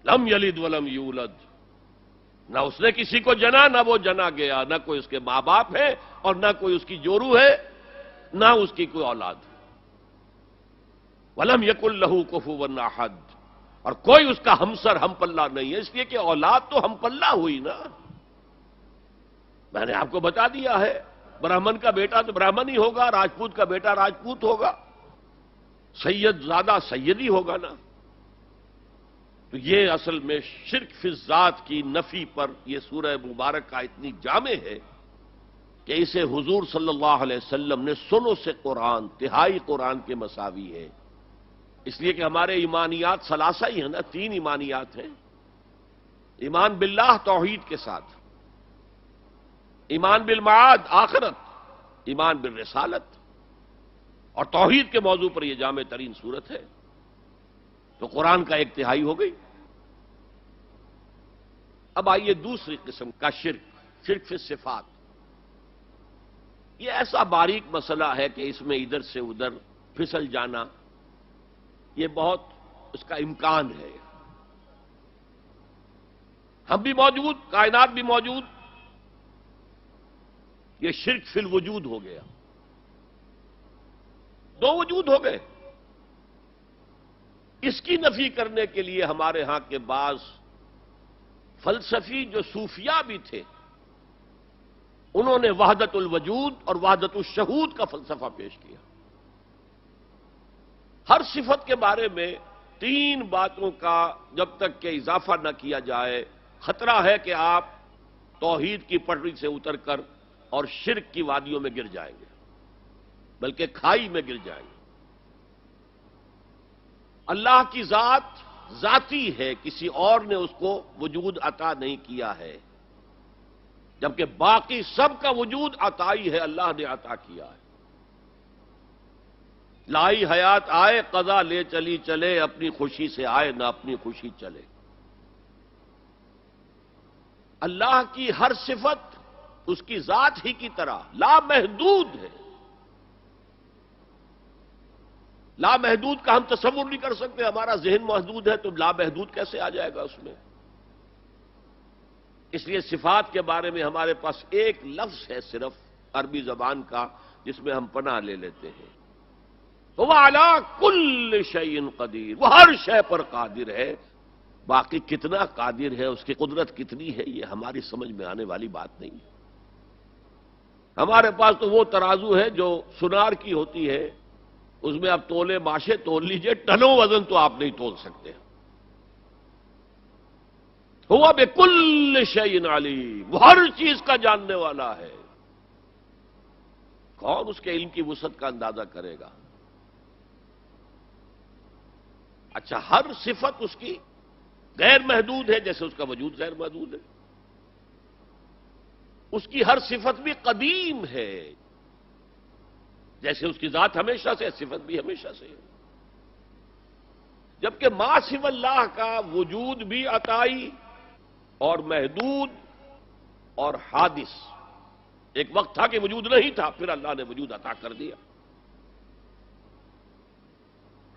لم یلد ولم یولد، نہ اس نے کسی کو جنا، نہ وہ جنا گیا، نہ کوئی اس کے ماں باپ ہے، اور نہ کوئی اس کی جورو ہے، نہ اس کی کوئی اولاد ہے. ولم یکن لہ کفوا احد، اور کوئی اس کا ہمسر ہم پلہ نہیں ہے. اس لیے کہ اولاد تو ہم پلہ ہوئی نا. میں نے آپ کو بتا دیا ہے، برہمن کا بیٹا تو برہمن ہی ہوگا، راجپوت کا بیٹا راجپوت ہوگا، سید زیادہ سیدی ہوگا نا. تو یہ اصل میں شرک فی الذات کی نفی پر یہ سورہ مبارک کا اتنی جامع ہے کہ اسے حضور صلی اللہ علیہ وسلم نے سلو سے قرآن، تہائی قرآن کے مساوی ہے. اس لیے کہ ہمارے ایمانیات ثلاثہ ہی ہیں نا، 3 ایمانیات ہیں. ایمان باللہ توحید کے ساتھ، ایمان بالمعاد آخرت، ایمان بالرسالت، اور توحید کے موضوع پر یہ جامع ترین صورت ہے. تو قرآن کا 1/3 ہو گئی. اب آئیے دوسری قسم کا شرک، شرک فی الصفات. یہ ایسا باریک مسئلہ ہے کہ اس میں ادھر سے ادھر پھسل جانا یہ بہت اس کا امکان ہے. ہم بھی موجود، کائنات بھی موجود، یہ شرک فی الوجود ہو گیا. 2 وجود ہو گئے. اس کی نفی کرنے کے لیے ہمارے ہاں کے بعض فلسفی جو صوفیاء بھی تھے، انہوں نے وحدت الوجود اور وحدت الشہود کا فلسفہ پیش کیا. ہر صفت کے بارے میں 3 باتوں کا جب تک کہ اضافہ نہ کیا جائے، خطرہ ہے کہ آپ توحید کی پٹری سے اتر کر اور شرک کی وادیوں میں گر جائیں گے. بلکہ کھائی میں گر جائیں گے۔ اللہ کی ذات ذاتی ہے، کسی اور نے اس کو وجود عطا نہیں کیا ہے، جبکہ باقی سب کا وجود عطائی ہے، اللہ نے عطا کیا ہے۔ لائی حیات آئے قضا لے چلی چلے، اپنی خوشی سے آئے نہ اپنی خوشی چلے۔ اللہ کی ہر صفت اس کی ذات ہی کی طرح لامحدود ہے۔ لامحدود کا ہم تصور نہیں کر سکتے، ہمارا ذہن محدود ہے تو لامحدود کیسے آ جائے گا اس میں؟ اس لیے صفات کے بارے میں ہمارے پاس ایک لفظ ہے صرف عربی زبان کا جس میں ہم پناہ لے لیتے ہیں، وہ علی کل شیء قدیر، وہ ہر شے پر قادر ہے۔ باقی کتنا قادر ہے، اس کی قدرت کتنی ہے، یہ ہماری سمجھ میں آنے والی بات نہیں ہے۔ ہمارے پاس تو وہ ترازو ہے جو سونار کی ہوتی ہے، اس میں آپ تولے ماشے تول لیجئے، ٹنوں وزن تو آپ نہیں تول سکتے۔ ہوا بکل شیء علیم، وہ ہر چیز کا جاننے والا ہے۔ کون اس کے علم کی وسعت کا اندازہ کرے گا؟ اچھا، ہر صفت اس کی غیر محدود ہے، جیسے اس کا وجود غیر محدود ہے۔ اس کی ہر صفت بھی قدیم ہے، جیسے اس کی ذات ہمیشہ سے ہے، صفت بھی ہمیشہ سے ہے۔ جبکہ ما سوی اللہ کا وجود بھی عطائی اور محدود اور حادث۔ ایک وقت تھا کہ وجود نہیں تھا، پھر اللہ نے وجود عطا کر دیا۔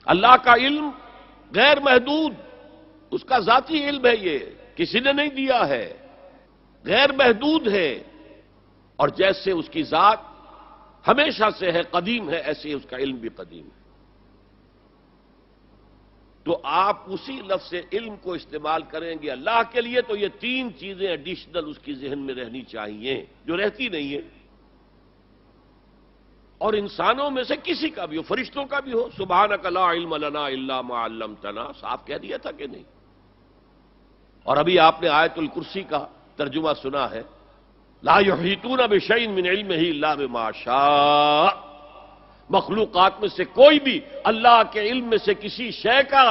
اللہ کا علم غیر محدود، اس کا ذاتی علم ہے، یہ کسی نے نہیں دیا ہے، غیر محدود ہے، اور جیسے اس کی ذات ہمیشہ سے ہے، قدیم ہے، ایسے ہی اس کا علم بھی قدیم ہے۔ تو آپ اسی لفظ علم کو استعمال کریں گے اللہ کے لیے تو یہ تین چیزیں ایڈیشنل اس کی ذہن میں رہنی چاہیے، جو رہتی نہیں ہے۔ اور انسانوں میں سے کسی کا بھی ہو، فرشتوں کا بھی ہو، سبحانک لا علم لنا الا ما علمتنا، صاف کہہ دیا تھا کہ نہیں؟ اور ابھی آپ نے آیت الکرسی کا ترجمہ سنا ہے، لا یحیطون بشیء من علمہ الا بما شاء۔ مخلوقات میں سے کوئی بھی اللہ کے علم میں سے کسی شے کا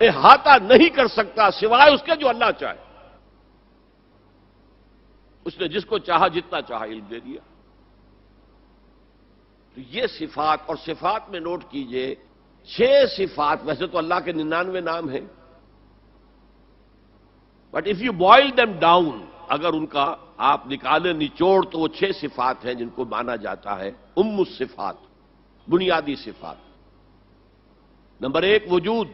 احاطہ نہیں کر سکتا سوائے اس کے جو اللہ چاہے۔ اس نے جس کو چاہا جتنا چاہا علم دے دیا۔ تو یہ صفات، اور صفات میں نوٹ کیجئے 6 صفات، ویسے تو اللہ کے 99 نام ہیں، but if you boil them down, اگر ان کا آپ نکالیں نچوڑ تو وہ 6 صفات ہیں جن کو مانا جاتا ہے ام الصفات، بنیادی صفات۔ نمبر 1 وجود،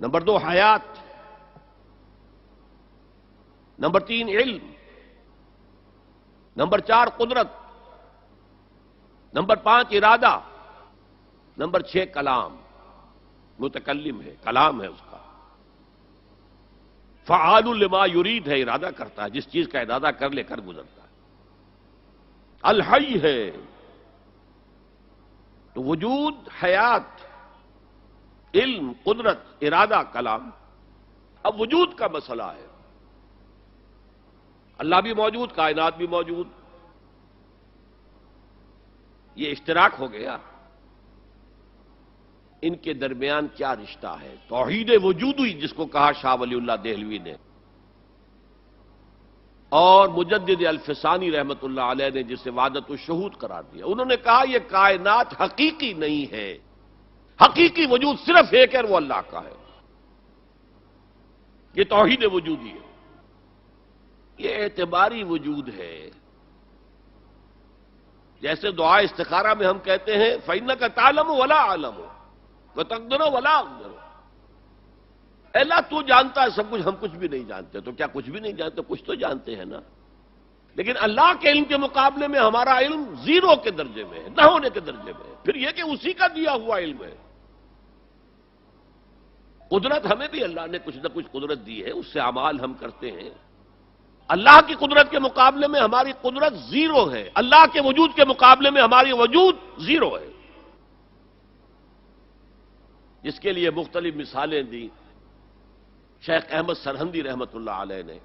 نمبر 2 حیات، نمبر 3 علم، نمبر 4 قدرت، نمبر 5 ارادہ، نمبر 6 کلام، متکلم ہے، کلام ہے اس کا۔ فعال لما یرید ہے، ارادہ کرتا ہے، جس چیز کا ارادہ کر لے کر گزرتا ہے۔ الحی ہے، تو وجود، حیات، علم، قدرت، ارادہ، کلام۔ اب وجود کا مسئلہ ہے، اللہ بھی موجود، کائنات بھی موجود، یہ اشتراک ہو گیا۔ ان کے درمیان کیا رشتہ ہے؟ توحید وجودی جس کو کہا شاہ ولی اللہ دہلوی نے، اور مجدد الفسانی رحمت اللہ علیہ نے جسے وحدت الشہود قرار دیا۔ انہوں نے کہا یہ کائنات حقیقی نہیں ہے، حقیقی وجود صرف ایک ہے، وہ اللہ کا ہے۔ یہ توحید وجودی ہے، یہ اعتباری وجود ہے۔ جیسے دعا استخارہ میں ہم کہتے ہیں فَإِنَّكَ تَعْلَمُ وَلَا أَعْلَمُ وَتَقْدِرُ وَلَا أَقْدِرُ، اے اللہ تو جانتا ہے سب کچھ، ہم کچھ بھی نہیں جانتے۔ تو کیا کچھ بھی نہیں جانتے؟ کچھ تو جانتے ہیں نا۔ لیکن اللہ کے علم کے مقابلے میں ہمارا علم 0 کے درجے میں ہے، نہ ہونے کے درجے میں ہے۔ پھر یہ کہ اسی کا دیا ہوا علم ہے۔ قدرت ہمیں بھی اللہ نے کچھ نہ کچھ قدرت دی ہے، اس سے اعمال ہم کرتے ہیں۔ اللہ کی قدرت کے مقابلے میں ہماری قدرت 0 ہے، اللہ کے وجود کے مقابلے میں ہماری وجود 0 ہے۔ جس کے لیے مختلف مثالیں دی شیخ احمد سرہندی رحمت اللہ علیہ نے۔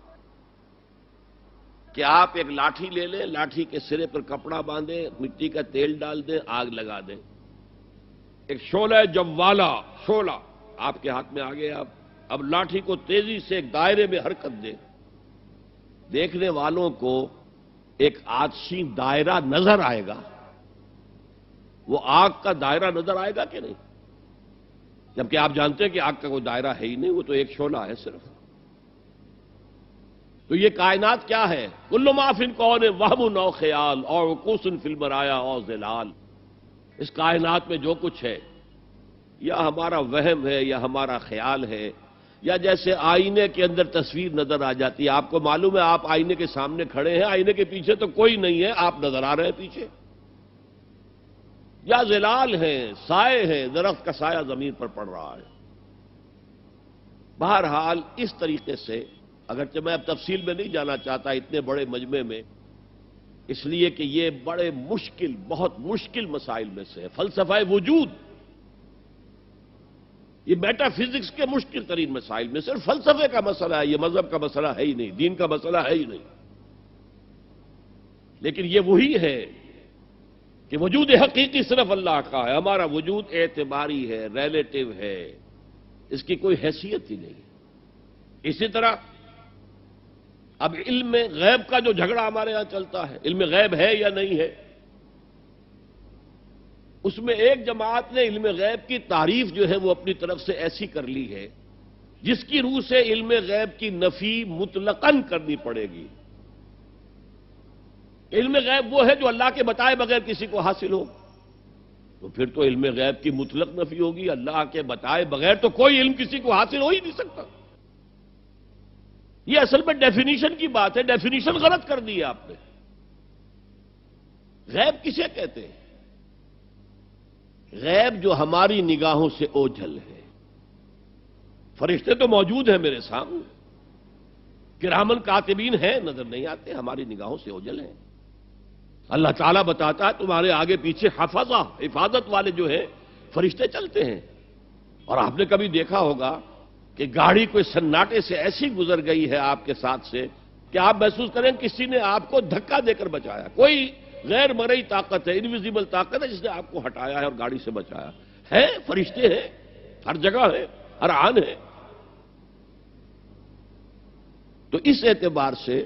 کہ آپ ایک لاٹھی لے لیں، لاٹھی کے سرے پر کپڑا باندھیں، مٹی کا تیل ڈال دیں، آگ لگا دیں، ایک شعلہ جوالا، شعلہ آپ کے ہاتھ میں آ گیا، اب لاٹھی کو تیزی سے ایک دائرے میں حرکت دیں، دیکھنے والوں کو ایک آتشی دائرہ نظر آئے گا، وہ آگ کا دائرہ نظر آئے گا کہ نہیں؟ جبکہ آپ جانتے ہیں کہ آگ کا کوئی دائرہ ہے ہی نہیں، وہ تو ایک شعلہ ہے صرف۔ تو یہ کائنات کیا ہے؟ کل ما فی الکون وہم او خیال اور عکوس فی البرایا اور ظلال۔ اس کائنات میں جو کچھ ہے یا ہمارا وہم ہے یا ہمارا خیال ہے، یا جیسے آئینے کے اندر تصویر نظر آ جاتی ہے۔ آپ کو معلوم ہے آپ آئینے کے سامنے کھڑے ہیں، آئینے کے پیچھے تو کوئی نہیں ہے، آپ نظر آ رہے ہیں پیچھے، یا ظلال ہیں، سائے ہیں، درخت کا سایہ زمین پر پڑ رہا ہے۔ بہرحال اس طریقے سے، اگرچہ میں اب تفصیل میں نہیں جانا چاہتا اتنے بڑے مجمع میں، اس لیے کہ یہ بڑے مشکل، بہت مشکل مسائل میں سے ہے۔ فلسفہ وجود یہ میٹا فزکس کے مشکل ترین مسائل میں صرف فلسفے کا مسئلہ ہے، یہ مذہب کا مسئلہ ہے ہی نہیں، دین کا مسئلہ ہے ہی نہیں۔ لیکن یہ وہی ہے کہ وجود حقیقی صرف اللہ کا ہے، ہمارا وجود اعتباری ہے، ریلیٹو ہے، اس کی کوئی حیثیت ہی نہیں۔ اسی طرح اب علم غیب کا جو جھگڑا ہمارے ہاں چلتا ہے، علم غیب ہے یا نہیں ہے، اس میں ایک جماعت نے علم غیب کی تعریف جو ہے وہ اپنی طرف سے ایسی کر لی ہے جس کی روح سے علم غیب کی نفی مطلقاً کرنی پڑے گی۔ علم غیب وہ ہے جو اللہ کے بتائے بغیر کسی کو حاصل ہو، تو پھر تو علم غیب کی مطلق نفی ہوگی، اللہ کے بتائے بغیر تو کوئی علم کسی کو حاصل ہو ہی نہیں سکتا۔ یہ اصل میں ڈیفینیشن کی بات ہے، ڈیفینیشن غلط کر دی ہے آپ نے۔ غیب کسے کہتے ہیں؟ غیب جو ہماری نگاہوں سے اوجھل ہے۔ فرشتے تو موجود ہیں میرے سامنے، کرامن کاتبین ہیں، نظر نہیں آتے، ہماری نگاہوں سے اوجھل ہیں۔ اللہ تعالیٰ بتاتا ہے تمہارے آگے پیچھے حفظہ، حفاظت والے جو ہیں فرشتے چلتے ہیں۔ اور آپ نے کبھی دیکھا ہوگا کہ گاڑی کوئی سناٹے سے ایسی گزر گئی ہے آپ کے ساتھ سے کہ آپ محسوس کریں کسی نے آپ کو دھکا دے کر بچایا، کوئی غیر مرئی طاقت ہے، انویزیبل طاقت ہے جس نے آپ کو ہٹایا ہے اور گاڑی سے بچایا ہے۔ فرشتے ہیں، ہر جگہ ہے، ہر آن ہے۔ تو اس اعتبار سے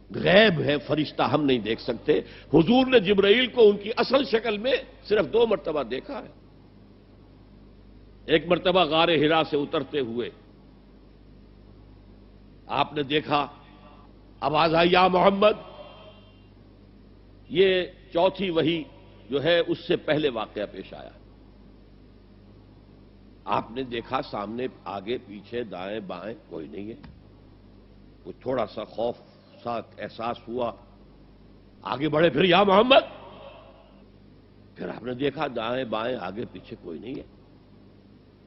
غیب ہے، فرشتہ ہم نہیں دیکھ سکتے۔ حضور نے جبرائیل کو ان کی اصل شکل میں صرف 2 مرتبہ دیکھا ہے۔ ایک مرتبہ غار حرا سے اترتے ہوئے آپ نے دیکھا، آواز آئی یا محمد۔ یہ چوتھی وحی جو ہے اس سے پہلے واقعہ پیش آیا۔ آپ نے دیکھا سامنے، آگے، پیچھے، دائیں بائیں کوئی نہیں ہے۔ کچھ تھوڑا سا خوف سا احساس ہوا، آگے بڑھے، پھر یا محمد، پھر آپ نے دیکھا دائیں بائیں آگے پیچھے کوئی نہیں ہے،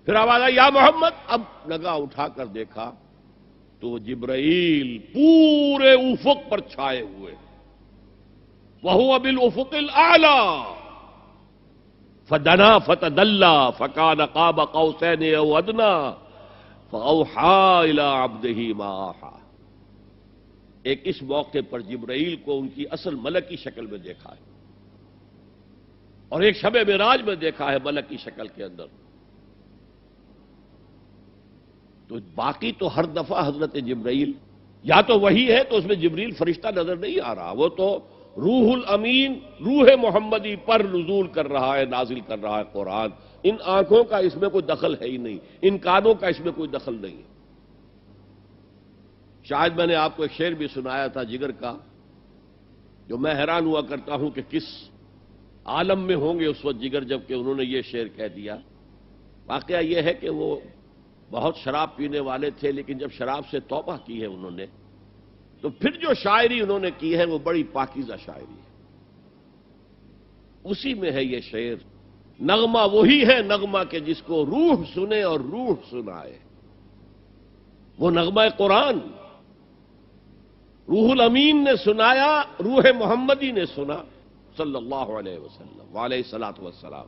پھر آواز آئی یا محمد۔ اب نگاہ اٹھا کر دیکھا تو جبرائیل پورے افق پر چھائے ہوئے، وَهُوَ بِالْأُفُقِ الْأَعْلَى فَدَنَا فَتَدَلَّى فَكَانَ قَابَ قَوْسَيْنِ أَوْ أَدْنَىٰ فَأَوْحَىٰ إِلَىٰ عَبْدِهِ مَا أَوْحَىٰ۔ ایک اس موقع پر جبرائیل کو ان کی اصل ملکی شکل میں دیکھا ہے، اور ایک شب معراج میں دیکھا ہے ملکی شکل کے اندر۔ تو باقی تو ہر دفعہ حضرت جبرائیل یا تو وہی ہے تو اس میں جبریل فرشتہ نظر نہیں آ رہا، وہ تو روح الامین، روح محمدی پر نزول کر رہا ہے، نازل کر رہا ہے قرآن۔ ان آنکھوں کا اس میں کوئی دخل ہے ہی نہیں، ان کانوں کا اس میں کوئی دخل نہیں ہے۔ شاید میں نے آپ کو ایک شعر بھی سنایا تھا جگر کا، جو میں حیران ہوا کرتا ہوں کہ کس عالم میں ہوں گے اس وقت جگر جب کہ انہوں نے یہ شعر کہہ دیا۔ واقعہ یہ ہے کہ وہ بہت شراب پینے والے تھے، لیکن جب شراب سے توبہ کی ہے انہوں نے، تو پھر جو شاعری انہوں نے کی ہے وہ بڑی پاکیزہ شاعری ہے۔ اسی میں ہے یہ شعر، نغمہ وہی ہے نغمہ کہ جس کو روح سنے اور روح سنائے، وہ نغمہ قرآن روح الامین نے سنایا، روح محمدی نے سنا صلی اللہ علیہ وسلم وعلیہ الصلاۃ والسلام۔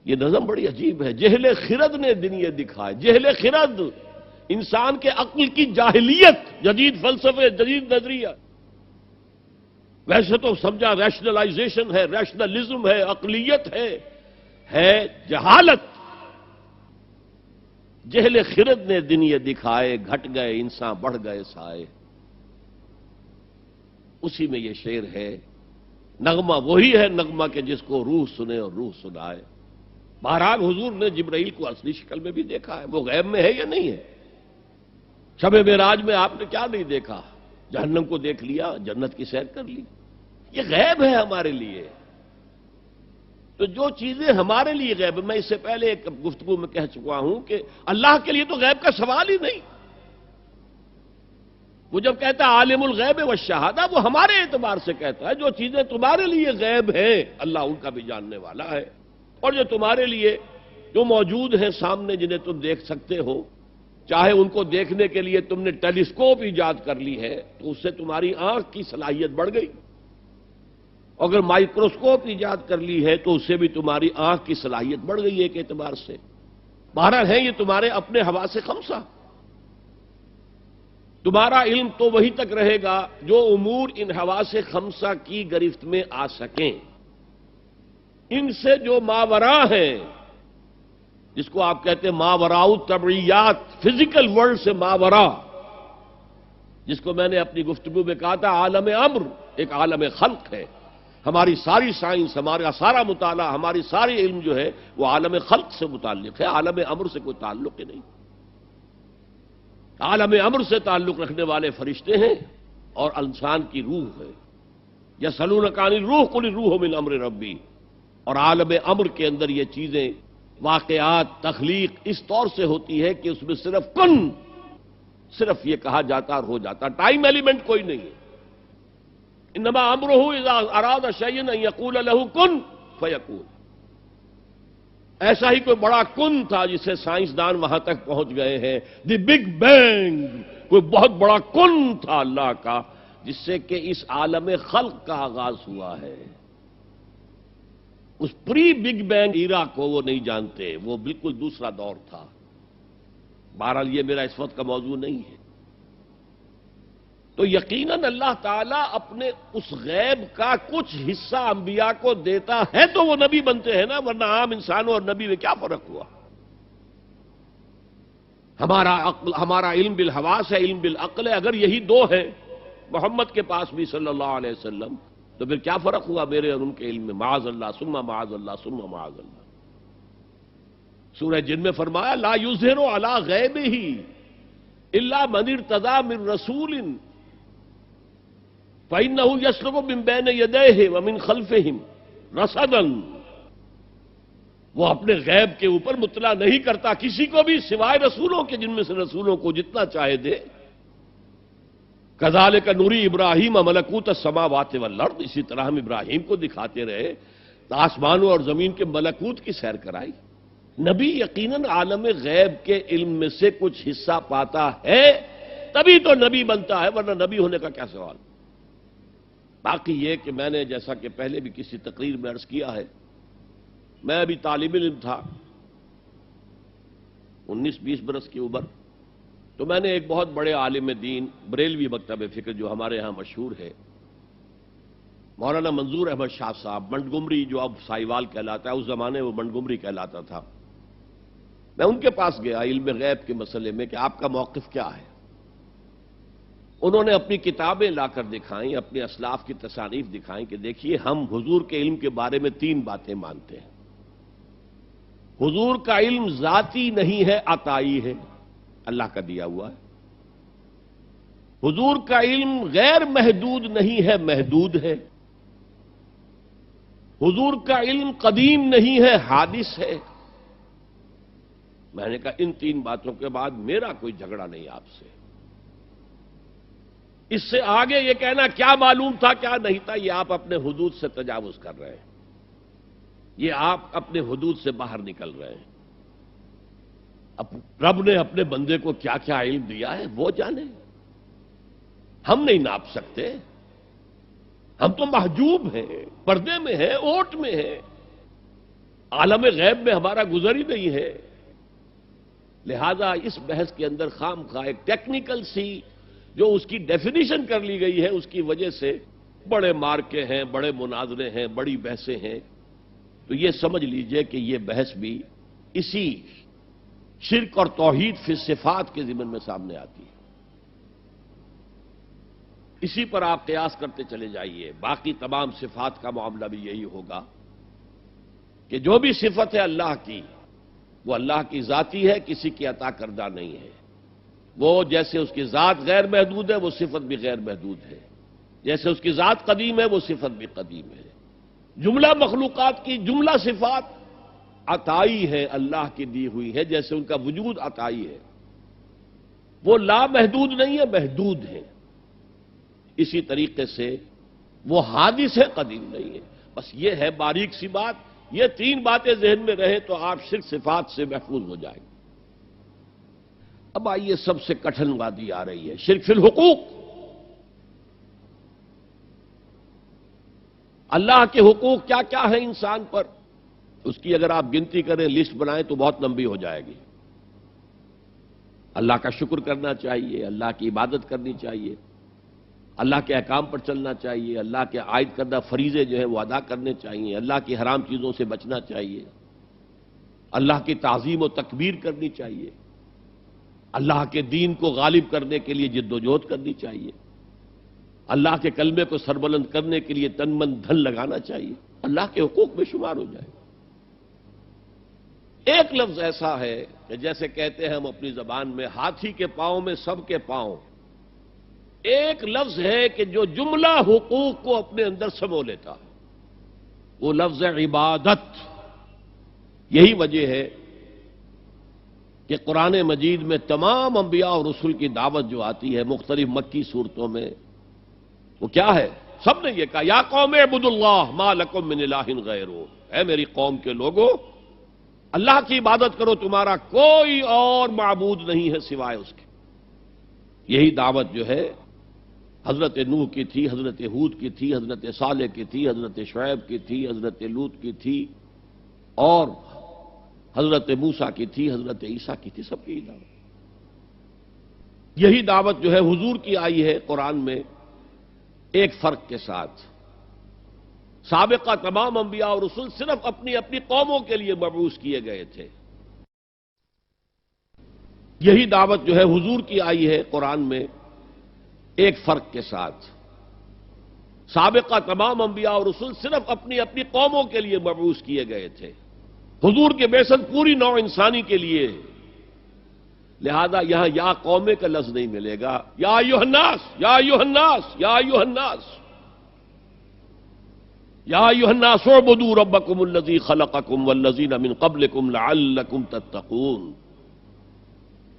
یہ نظم بڑی عجیب ہے، جہل خرد نے دن یہ دکھائے، جہل خرد انسان کے عقل کی جاہلیت، جدید فلسفے، جدید نظریہ. ویسے تو سمجھا ریشنلائزیشن ہے، ریشنلزم ہے، عقلیت ہے جہالت. جہل خرد نے دن یہ دکھائے، گھٹ گئے انسان بڑھ گئے سائے. اسی میں یہ شعر ہے. نغمہ وہی ہے نغمہ کہ جس کو روح سنے اور روح سنائے. بہرحال حضور نے جبرائیل کو اصلی شکل میں بھی دیکھا ہے. وہ غیب میں ہے یا نہیں ہے؟ شب معراج میں آپ نے کیا نہیں دیکھا؟ جہنم کو دیکھ لیا، جنت کی سیر کر لی. یہ غیب ہے ہمارے لیے. تو جو چیزیں ہمارے لیے غیب، میں اس سے پہلے ایک گفتگو میں کہہ چکا ہوں کہ اللہ کے لیے تو غیب کا سوال ہی نہیں. وہ جب کہتا ہے عالم الغیب والشہادہ، وہ ہمارے اعتبار سے کہتا ہے جو چیزیں تمہارے لیے غیب ہیں اللہ ان کا بھی جاننے والا ہے، اور جو تمہارے لیے جو موجود ہیں سامنے جنہیں تم دیکھ سکتے ہو، چاہے ان کو دیکھنے کے لیے تم نے ٹیلیسکوپ ایجاد کر لی ہے تو اس سے تمہاری آنکھ کی صلاحیت بڑھ گئی. اگر مائکروسکوپ ایجاد کر لی ہے تو اس سے بھی تمہاری آنکھ کی صلاحیت بڑھ گئی ایک اعتبار سے. بہرحال ہے یہ تمہارے اپنے حواس خمسہ. تمہارا علم تو وہی تک رہے گا جو امور ان حواس خمسہ کی گرفت میں آ سکیں. ان سے جو ماورا ہیں، جس کو آپ کہتے ہیں ماوراء الطبعیات، فزیکل ورلڈ سے ماورا، جس کو میں نے اپنی گفتگو میں کہا تھا عالم امر ایک عالم خلق ہے. ہماری ساری سائنس، ہمارا سارا مطالعہ، ہماری ساری علم جو ہے وہ عالم خلق سے متعلق ہے، عالم امر سے کوئی تعلق ہی نہیں. عالم امر سے تعلق رکھنے والے فرشتے ہیں اور انسان کی روح ہے. یسألونک عن الروح قل الروح من امر ربی. اور عالم امر کے اندر یہ چیزیں، واقعات، تخلیق اس طور سے ہوتی ہے کہ اس میں صرف کن، صرف یہ کہا جاتا اور ہو جاتا. ٹائم ایلیمنٹ کوئی نہیں ہے. انما امرہ اذا اراد شیئا ان یقول له کن فیکون. ایسا ہی کوئی بڑا کن تھا جسے سائنسدان وہاں تک پہنچ گئے ہیں. دی بگ بینگ، کوئی بہت بڑا کن تھا اللہ کا جس سے کہ اس عالم خلق کا آغاز ہوا ہے. اس پری بگ بینگ ایرا کو وہ نہیں جانتے، وہ بالکل دوسرا دور تھا. بہرحال یہ میرا اس وقت کا موضوع نہیں ہے. تو یقیناً اللہ تعالیٰ اپنے اس غیب کا کچھ حصہ انبیاء کو دیتا ہے تو وہ نبی بنتے ہیں نا، ورنہ عام انسانوں اور نبی میں کیا فرق ہوا؟ ہمارا علم بالحواس ہے، علم بالعقل ہے. اگر یہی دو ہیں محمد کے پاس بھی صلی اللہ علیہ وسلم، تو پھر کیا فرق ہوا میرے اور ان کے علم میں؟ معاذ اللہ ثم معاذ اللہ ثم معاذ اللہ. سورہ جن میں فرمایا لا یظہر علی غیبہ الا من ارتضی من رسول فإنه يسلك من بين يديه ومن خلفهم رصدا. وہ اپنے غیب کے اوپر مطلع نہیں کرتا کسی کو بھی سوائے رسولوں کے، جن میں سے رسولوں کو جتنا چاہے دے. کذالک نری ابراہیم ملکوت السماوات والارض. اسی طرح ہم ابراہیم کو دکھاتے رہے، آسمانوں اور زمین کے ملکوت کی سیر کرائی. نبی یقیناً عالم غیب کے علم میں سے کچھ حصہ پاتا ہے تبھی تو نبی بنتا ہے، ورنہ نبی ہونے کا کیا سوال. باقی یہ کہ میں نے جیسا کہ پہلے بھی کسی تقریر میں عرض کیا ہے، میں ابھی طالب علم تھا 19-20 برس کی عمر. تو میں نے ایک بہت بڑے عالم دین بریلوی مکتب فکر جو ہمارے ہاں مشہور ہے، مولانا منظور احمد شاہ صاحب، منٹگمری جو اب سائیوال کہلاتا ہے، اس زمانے وہ منٹگمری کہلاتا تھا. میں ان کے پاس گیا علم غیب کے مسئلے میں کہ آپ کا موقف کیا ہے. انہوں نے اپنی کتابیں لا کر دکھائیں، اپنے اسلاف کی تصانیف دکھائیں کہ دیکھیے ہم حضور کے علم کے بارے میں 3 باتیں مانتے ہیں. حضور کا علم ذاتی نہیں ہے، عطائی ہے، اللہ کا دیا ہوا ہے. حضور کا علم غیر محدود نہیں ہے، محدود ہے. حضور کا علم قدیم نہیں ہے، حادث ہے. میں نے کہا ان 3 باتوں کے بعد میرا کوئی جھگڑا نہیں آپ سے. اس سے آگے یہ کہنا کیا معلوم تھا کیا نہیں تھا، یہ آپ اپنے حدود سے تجاوز کر رہے ہیں، یہ آپ اپنے حدود سے باہر نکل رہے ہیں. اب رب نے اپنے بندے کو کیا کیا علم دیا ہے وہ جانے، ہم نہیں ناپ سکتے. ہم تو محجوب ہیں، پردے میں ہیں، اوٹ میں ہیں، عالم غیب میں ہمارا گزر ہی نہیں ہے. لہذا اس بحث کے اندر خام خواہ ایک ٹیکنیکل سی جو اس کی ڈیفینیشن کر لی گئی ہے، اس کی وجہ سے بڑے مارکے ہیں، بڑے مناظرے ہیں، بڑی بحثیں ہیں. تو یہ سمجھ لیجئے کہ یہ بحث بھی اسی شرک اور توحید فی صفات کے ضمن میں سامنے آتی ہے. اسی پر آپ قیاس کرتے چلے جائیے. باقی تمام صفات کا معاملہ بھی یہی ہوگا کہ جو بھی صفت ہے اللہ کی، وہ اللہ کی ذاتی ہے، کسی کی عطا کردہ نہیں ہے. وہ جیسے اس کی ذات غیر محدود ہے، وہ صفت بھی غیر محدود ہے. جیسے اس کی ذات قدیم ہے، وہ صفت بھی قدیم ہے. جملہ مخلوقات کی جملہ صفات عطائی ہے، اللہ کی دی ہوئی ہے، جیسے ان کا وجود عطائی ہے. وہ لامحدود نہیں ہے، محدود ہے. اسی طریقے سے وہ حادث ہے، قدیم نہیں ہے. بس یہ ہے باریک سی بات. یہ تین باتیں ذہن میں رہے تو آپ شرک صفات سے محفوظ ہو جائیں گے. اب آئیے سب سے کٹھن وادی آ رہی ہے، شرک فی الحقوق. اللہ کے حقوق کیا کیا ہیں انسان پر؟ اس کی اگر آپ گنتی کریں، لسٹ بنائیں تو بہت لمبی ہو جائے گی. اللہ کا شکر کرنا چاہیے، اللہ کی عبادت کرنی چاہیے، اللہ کے احکام پر چلنا چاہیے، اللہ کے عائد کردہ فریضے جو ہیں وہ ادا کرنے چاہیے، اللہ کی حرام چیزوں سے بچنا چاہیے، اللہ کی تعظیم و تکبیر کرنی چاہیے، اللہ کے دین کو غالب کرنے کے لیے جد و جہد کرنی چاہیے، اللہ کے کلمے کو سربلند کرنے کے لیے تن من دھن لگانا چاہیے. اللہ کے حقوق میں شمار ہو جائے. ایک لفظ ایسا ہے کہ جیسے کہتے ہیں ہم اپنی زبان میں، ہاتھی کے پاؤں میں سب کے پاؤں. ایک لفظ ہے کہ جو جملہ حقوق کو اپنے اندر سمو لیتا ہے، وہ لفظ عبادت. یہی وجہ ہے کہ قرآن مجید میں تمام انبیاء اور رسول کی دعوت جو آتی ہے مختلف مکی صورتوں میں، وہ کیا ہے؟ سب نے یہ کہا یا قوم اعبدوا اللہ ما لکم من الہ غیرہ. اے میری قوم کے لوگوں، اللہ کی عبادت کرو، تمہارا کوئی اور معبود نہیں ہے سوائے اس کے. یہی دعوت جو ہے حضرت نوح کی تھی، حضرت ہود کی تھی، حضرت صالح کی تھی، حضرت شعیب کی تھی، حضرت لوط کی تھی، اور حضرت موسیٰ کی تھی، حضرت عیسیٰ کی تھی. سب کی دعوت. یہی دعوت جو ہے حضور کی آئی ہے قرآن میں، ایک فرق کے ساتھ. سابقہ تمام انبیاء اور رسول صرف اپنی اپنی قوموں کے لیے مبعوث کیے گئے تھے. یہی دعوت جو ہے حضور کی آئی ہے قرآن میں، ایک فرق کے ساتھ. سابقہ تمام انبیاء اور رسول صرف اپنی اپنی قوموں کے لیے مبعوث کیے گئے تھے. حضور کے بعثت پوری نوع انسانی کے لیے. لہذا یہاں یا قومے کا لفظ نہیں ملے گا. یا ایھا الناس، یا ایھا الناس، یا ایھا الناس، یا ایھا الناس اعبدوا ربکم الذی خلقکم والذین من قبلکم لعلکم تتقون.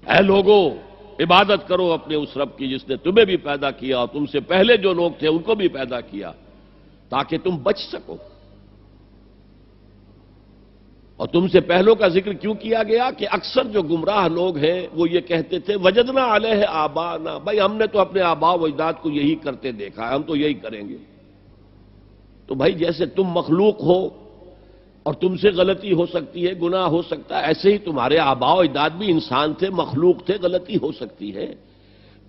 اے لوگو، عبادت کرو اپنے اس رب کی جس نے تمہیں بھی پیدا کیا اور تم سے پہلے جو لوگ تھے ان کو بھی پیدا کیا تاکہ تم بچ سکو. اور تم سے پہلوں کا ذکر کیوں کیا گیا کہ اکثر جو گمراہ لوگ ہیں وہ یہ کہتے تھے وجدنا علیہ آبانا، بھائی ہم نے تو اپنے آبا و اجداد کو یہی کرتے دیکھا ہے، ہم تو یہی کریں گے. تو بھائی جیسے تم مخلوق ہو اور تم سے غلطی ہو سکتی ہے، گناہ ہو سکتا ہے، ایسے ہی تمہارے آبا و اجداد بھی انسان تھے، مخلوق تھے، غلطی ہو سکتی ہے.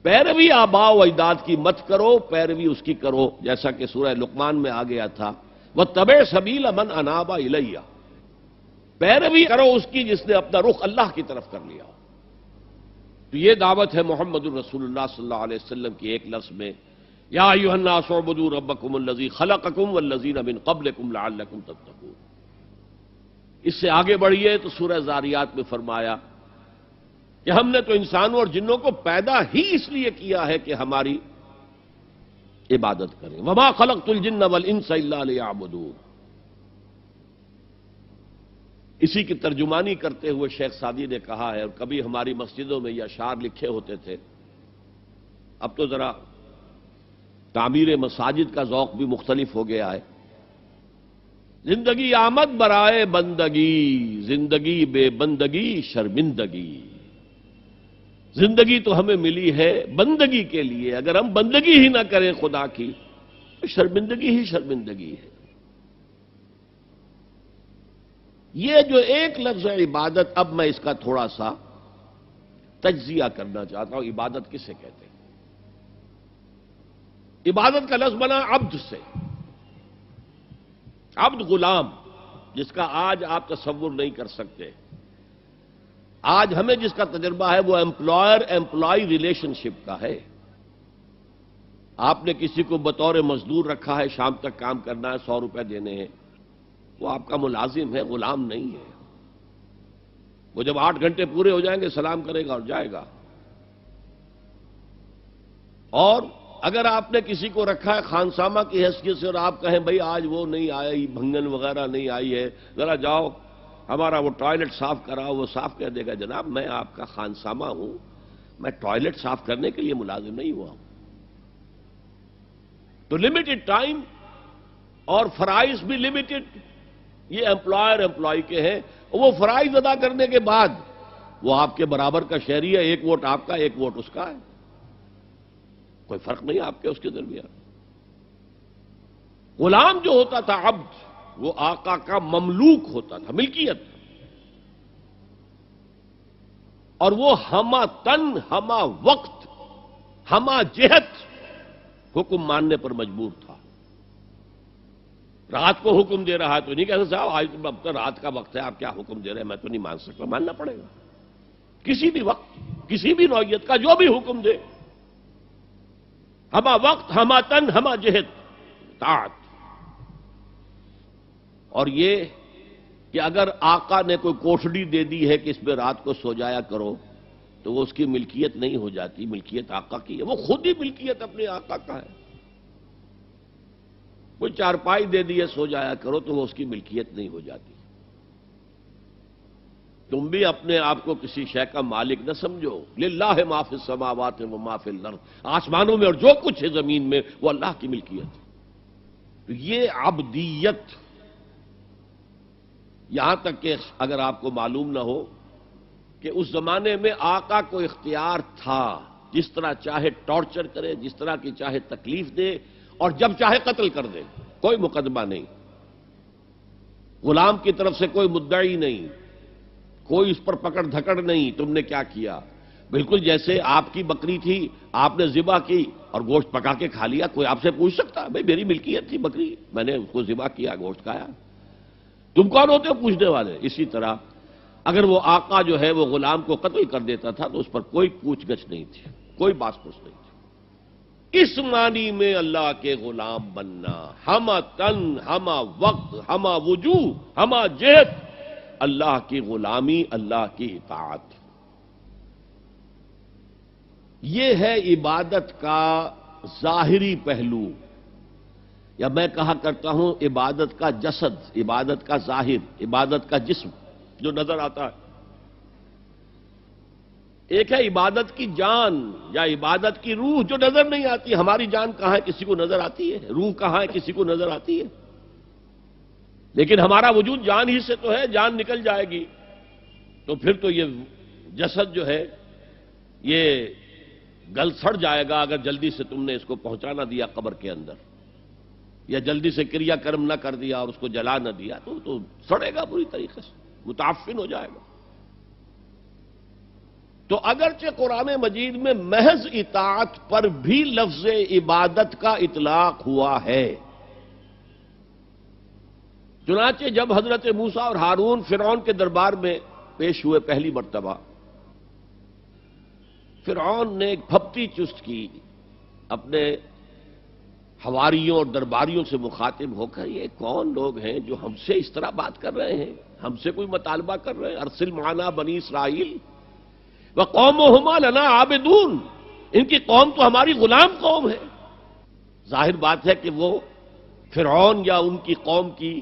پیروی آبا و اجداد کی مت کرو، پیروی اس کی کرو جیسا کہ سورہ لقمان میں آ گیا تھا واتبع سبیل من اناب الی. پیروی کرو اس کی جس نے اپنا رخ اللہ کی طرف کر لیا. تو یہ دعوت ہے محمد الرسول اللہ صلی اللہ علیہ وسلم کی ایک لفظ میں، یا ایھا الناس اعبدوا ربکم الذی خلقکم والذین من قبلکم لعلکم تتقون. اس سے آگے بڑھیے تو سورہ ذاریات میں فرمایا کہ ہم نے تو انسانوں اور جنوں کو پیدا ہی اس لیے کیا ہے کہ ہماری عبادت کریں. وما خلقت الجن والانس الا لیعبدون. اسی کی ترجمانی کرتے ہوئے شیخ سعدی نے کہا ہے، اور کبھی ہماری مسجدوں میں یہ اشعار لکھے ہوتے تھے، اب تو ذرا تعمیر مساجد کا ذوق بھی مختلف ہو گیا ہے. زندگی آمد برائے بندگی، زندگی بے بندگی شرمندگی. زندگی تو ہمیں ملی ہے بندگی کے لیے، اگر ہم بندگی ہی نہ کریں خدا کی تو شرمندگی ہی شرمندگی ہے. یہ جو ایک لفظ ہے عبادت، اب میں اس کا تھوڑا سا تجزیہ کرنا چاہتا ہوں عبادت کسے کہتے ہیں۔ عبادت کا لفظ بنا عبد سے، عبد غلام، جس کا آج آپ تصور نہیں کر سکتے۔ آج ہمیں جس کا تجربہ ہے وہ امپلائر امپلائی ریلیشن شپ کا ہے۔ آپ نے کسی کو بطور مزدور رکھا ہے، شام تک کام کرنا ہے، 100 روپے دینے ہیں، وہ آپ کا ملازم ہے، غلام نہیں ہے۔ وہ جب 8 گھنٹے پورے ہو جائیں گے سلام کرے گا اور جائے گا۔ اور اگر آپ نے کسی کو رکھا ہے خانسامہ کی حیثیت سے اور آپ کہیں بھائی آج وہ نہیں آئی، بھنگن وغیرہ نہیں آئی ہے، ذرا جاؤ ہمارا وہ ٹوائلٹ صاف کراؤ، وہ صاف کر دے گا۔ جناب میں آپ کا خانسامہ ہوں، میں ٹوائلٹ صاف کرنے کے لیے ملازم نہیں ہوا ہوں۔ تو لمیٹڈ ٹائم اور فرائض بھی لمیٹڈ، یہ امپلائر امپلائی کے ہیں۔ وہ فرائض ادا کرنے کے بعد وہ آپ کے برابر کا شہری ہے، 1 ووٹ آپ کا 1 ووٹ اس کا ہے، کوئی فرق نہیں آپ کے اس کے درمیان۔ غلام جو ہوتا تھا عبد، وہ آقا کا مملوک ہوتا تھا، ملکیت، اور وہ ہمہ تن ہمہ وقت ہمہ جہت حکم ماننے پر مجبور تھا۔ رات کو حکم دے رہا ہے تو نہیں کہہ سکتا صاحب آج تو رات کا وقت ہے، آپ کیا حکم دے رہے ہیں، میں تو نہیں مان سکتا، ماننا پڑے گا۔ کسی بھی وقت کسی بھی نوعیت کا جو بھی حکم دے، ہمہ وقت ہمہ تن ہمہ جہت طاعت۔ اور یہ کہ اگر آقا نے کوئی کوٹھڑی دے دی ہے کہ اس میں رات کو سو جایا کرو، تو وہ اس کی ملکیت نہیں ہو جاتی، ملکیت آقا کی ہے، وہ خود ہی ملکیت اپنے آقا کا ہے۔ کوئی چارپائی دے دی ہے سو جایا کرو، تو وہ اس کی ملکیت نہیں ہو جاتی۔ تم بھی اپنے آپ کو کسی شے کا مالک نہ سمجھو، للہ ما فی السماوات و ما فی الارض، آسمانوں میں اور جو کچھ ہے زمین میں وہ اللہ کی ملکیت ہے۔ تو یہ عبدیت، یہاں تک کہ اگر آپ کو معلوم نہ ہو کہ اس زمانے میں آقا کو اختیار تھا، جس طرح چاہے ٹارچر کرے، جس طرح کی چاہے تکلیف دے، اور جب چاہے قتل کر دے، کوئی مقدمہ نہیں، غلام کی طرف سے کوئی مدعی نہیں، کوئی اس پر پکڑ دھکڑ نہیں، تم نے کیا کیا۔ بالکل جیسے آپ کی بکری تھی، آپ نے ذبح کی اور گوشت پکا کے کھا لیا، کوئی آپ سے پوچھ سکتا ہے بھائی میری ملکیت تھی بکری، میں نے اس کو ذبح کیا، گوشت کھایا، تم کون ہوتے ہو پوچھنے والے۔ اسی طرح اگر وہ آقا جو ہے وہ غلام کو قتل کر دیتا تھا تو اس پر کوئی پوچھ گچھ نہیں تھی، کوئی باس پوچھ نہیں تھی۔ اس معنی میں اللہ کے غلام بننا، ہمہ تن ہمہ وقت ہمہ وجوہ ہمہ جہت، اللہ کی غلامی، اللہ کی اطاعت، یہ ہے عبادت کا ظاہری پہلو، یا میں کہا کرتا ہوں عبادت کا جسد، عبادت کا ظاہر، عبادت کا جسم جو نظر آتا ہے۔ ایک ہے عبادت کی جان یا عبادت کی روح جو نظر نہیں آتی۔ ہماری جان کہاں ہے کسی کو نظر آتی ہے، روح کہاں ہے کسی کو نظر آتی ہے، لیکن ہمارا وجود جان ہی سے تو ہے، جان نکل جائے گی تو پھر تو یہ جسد جو ہے یہ گل سڑ جائے گا، اگر جلدی سے تم نے اس کو پہنچا نہ دیا قبر کے اندر، یا جلدی سے کریا کرم نہ کر دیا اور اس کو جلا نہ دیا تو سڑے گا پوری طریقے سے، متعفن ہو جائے گا۔ تو اگرچہ قرآن مجید میں محض اطاعت پر بھی لفظ عبادت کا اطلاق ہوا ہے، چنانچہ جب حضرت موسیٰ اور ہارون فرعون کے دربار میں پیش ہوئے پہلی مرتبہ، فرعون نے ایک پھپتی چست کی، اپنے حواریوں اور درباریوں سے مخاطب ہو کر، یہ کون لوگ ہیں جو ہم سے اس طرح بات کر رہے ہیں، ہم سے کوئی مطالبہ کر رہے ہیں، ارسل معنا بنی اسرائیل وقومہما لنا عابدون، ان کی قوم تو ہماری غلام قوم ہے۔ ظاہر بات ہے کہ وہ فرعون یا ان کی قوم کی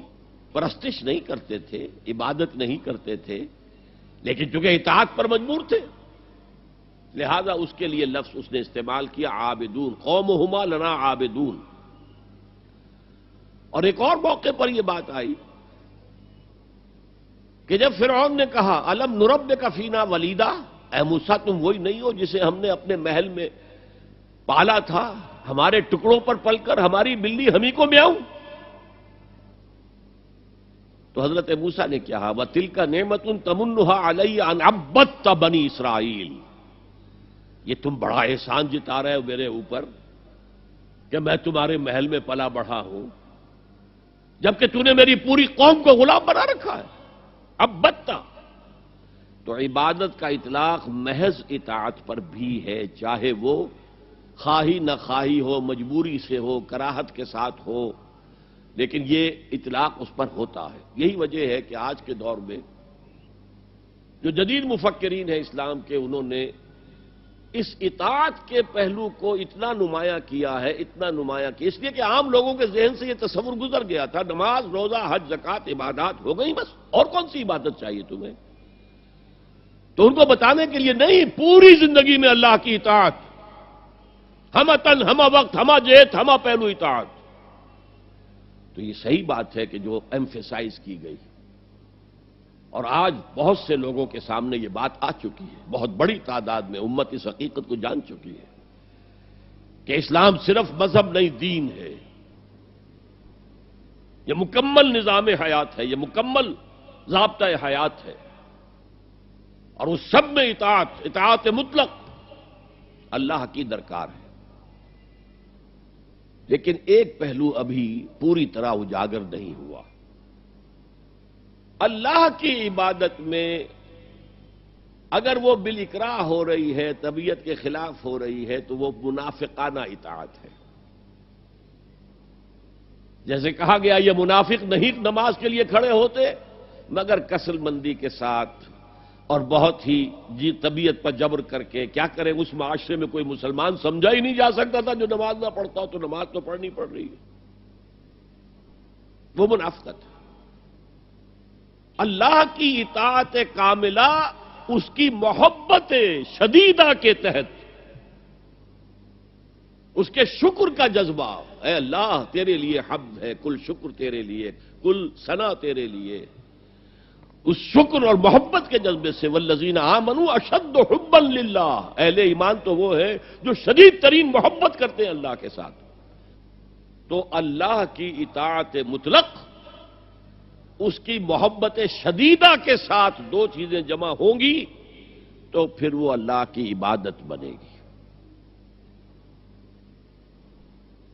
پرستش نہیں کرتے تھے، عبادت نہیں کرتے تھے، لیکن چونکہ اطاعت پر مجبور تھے لہذا اس کے لیے لفظ اس نے استعمال کیا عابدون، قومہما لنا عابدون۔ اور ایک اور موقع پر یہ بات آئی کہ جب فرعون نے کہا الم نربک فینا ولیدا، اے موسیٰ تم وہی نہیں ہو جسے ہم نے اپنے محل میں پالا تھا، ہمارے ٹکڑوں پر پل کر ہماری بلی ہمیں کو میاؤں۔ تو حضرت موسیٰ نے کہا وَتِلْكَ نِعْمَةٌ تَمُنُّهَا عَلَيَّ أَنْ عَبَّدتَّ بَنِي اسرائیل، یہ تم بڑا احسان جتا رہے ہو میرے اوپر کہ میں تمہارے محل میں پلا بڑھا ہوں، جبکہ تو نے میری پوری قوم کو غلام بنا رکھا ہے۔ اب بدتا تو عبادت کا اطلاق محض اطاعت پر بھی ہے، چاہے وہ خواہی نہ خواہی ہو، مجبوری سے ہو، کراہت کے ساتھ ہو، لیکن یہ اطلاق اس پر ہوتا ہے۔ یہی وجہ ہے کہ آج کے دور میں جو جدید مفکرین ہیں اسلام کے، انہوں نے اس اطاعت کے پہلو کو اتنا نمایاں کیا ہے، اتنا نمایاں کیا، اس لیے کہ عام لوگوں کے ذہن سے یہ تصور گزر گیا تھا، نماز، روزہ، حج، زکوٰۃ عبادات ہو گئی بس، اور کون سی عبادت چاہیے تمہیں؟ تو ان کو بتانے کے لیے نہیں، پوری زندگی میں اللہ کی اطاعت، ہمہ تن، ہمہ وقت، ہمہ جہت، ہمہ پہلو اطاعت۔ تو یہ صحیح بات ہے کہ جو ایمفیسائز کی گئی، اور آج بہت سے لوگوں کے سامنے یہ بات آ چکی ہے، بہت بڑی تعداد میں امت اس حقیقت کو جان چکی ہے کہ اسلام صرف مذہب نہیں، دین ہے، یہ مکمل نظام حیات ہے، یہ مکمل ضابطۂ حیات ہے، اور اس سب میں اطاعت مطلق اللہ کی درکار ہے۔ لیکن ایک پہلو ابھی پوری طرح اجاگر نہیں ہوا۔ اللہ کی عبادت میں اگر وہ بالاکراہ ہو رہی ہے، طبیعت کے خلاف ہو رہی ہے، تو وہ منافقانہ اطاعت ہے۔ جیسے کہا گیا، یہ منافق نہیں نماز کے لیے کھڑے ہوتے مگر کسل مندی کے ساتھ اور بہت ہی طبیعت پر جبر کر کے۔ کیا کریں، اس معاشرے میں کوئی مسلمان سمجھا ہی نہیں جا سکتا تھا جو نماز نہ پڑھتا ہو، تو نماز تو پڑھنی پڑ رہی ہے، وہ منافقت ہے۔ اللہ کی اطاعت کاملہ اس کی محبت شدیدہ کے تحت، اس کے شکر کا جذبہ، اے اللہ تیرے لیے حمد ہے، کل شکر تیرے لیے، کل ثنا تیرے لیے، اس شکر اور محبت کے جذبے سے والذین آمنوا اشد حبا للہ، اہل ایمان تو وہ ہے جو شدید ترین محبت کرتے ہیں اللہ کے ساتھ۔ تو اللہ کی اطاعت مطلق، اس کی محبت شدیدہ کے ساتھ دو چیزیں جمع ہوں گی تو پھر وہ اللہ کی عبادت بنے گی۔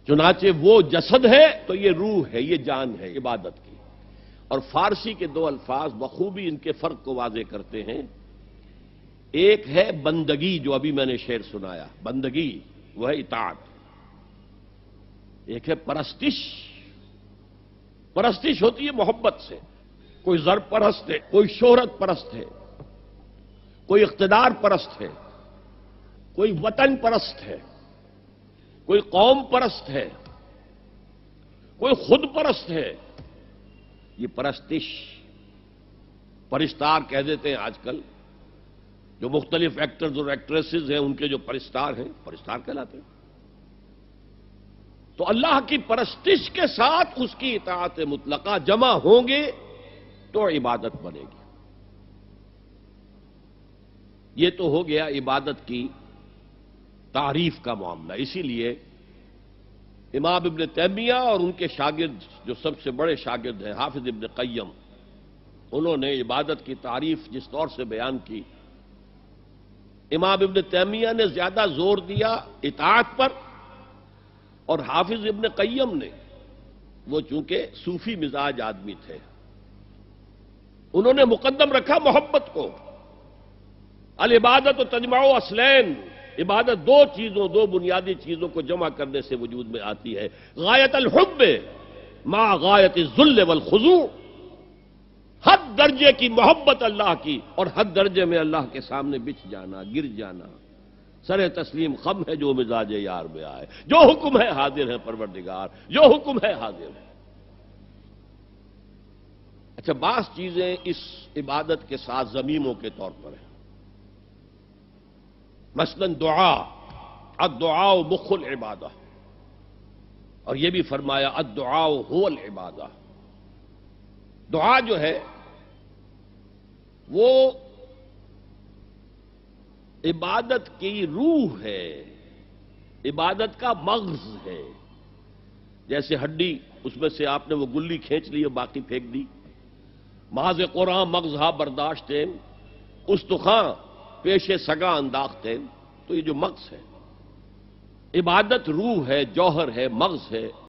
چنانچہ وہ جسد ہے تو یہ روح ہے، یہ جان ہے عبادت کی۔ اور فارسی کے دو الفاظ بخوبی ان کے فرق کو واضح کرتے ہیں۔ ایک ہے بندگی، جو ابھی میں نے شعر سنایا، بندگی وہ ہے اطاعت۔ ایک ہے پرستش، پرستش ہوتی ہے محبت سے۔ کوئی زر پرست ہے، کوئی شہرت پرست ہے، کوئی اقتدار پرست ہے، کوئی وطن پرست ہے، کوئی قوم پرست ہے، کوئی خود پرست ہے۔ یہ پرستش، پرستار کہہ دیتے ہیں آج کل، جو مختلف ایکٹرز اور ایکٹریسز ہیں ان کے جو پرستار ہیں، پرستار کہلاتے ہیں۔ تو اللہ کی پرستش کے ساتھ اس کی اطاعت مطلقہ جمع ہوں گے تو عبادت بنے گی۔ یہ تو ہو گیا عبادت کی تعریف کا معاملہ۔ اسی لیے امام ابن تیمیہ اور ان کے شاگرد جو سب سے بڑے شاگرد ہیں حافظ ابن قیم، انہوں نے عبادت کی تعریف جس طور سے بیان کی، امام ابن تیمیہ نے زیادہ زور دیا اطاعت پر، اور حافظ ابن قیم نے، وہ چونکہ صوفی مزاج آدمی تھے، انہوں نے مقدم رکھا محبت کو۔ العبادت و تجمع اصلین، عبادت دو چیزوں، دو بنیادی چیزوں کو جمع کرنے سے وجود میں آتی ہے، غایت الحب مع غایت الذل والخضوع، حد درجے کی محبت اللہ کی اور حد درجے میں اللہ کے سامنے بچھ جانا، گر جانا، سر تسلیم خم ہے جو مزاج یار میں آئے، جو حکم ہے حاضر ہے پروردگار، جو حکم ہے حاضر ہے۔ اچھا، بعض چیزیں اس عبادت کے ساتھ ضمیموں کے طور پر ہیں، مثلا دعا، الدعاء مخ العبادہ، اور یہ بھی فرمایا الدعاء هو العبادہ۔ دعا جو ہے وہ عبادت کی روح ہے، عبادت کا مغز ہے۔ جیسے ہڈی، اس میں سے آپ نے وہ گلی کھینچ لی اور باقی پھینک دی، ماز قرآن مغز ہا برداشت استخاں پیش سگا انداختین، تو یہ جو مغز ہے، عبادت روح ہے، جوہر ہے، مغز ہے،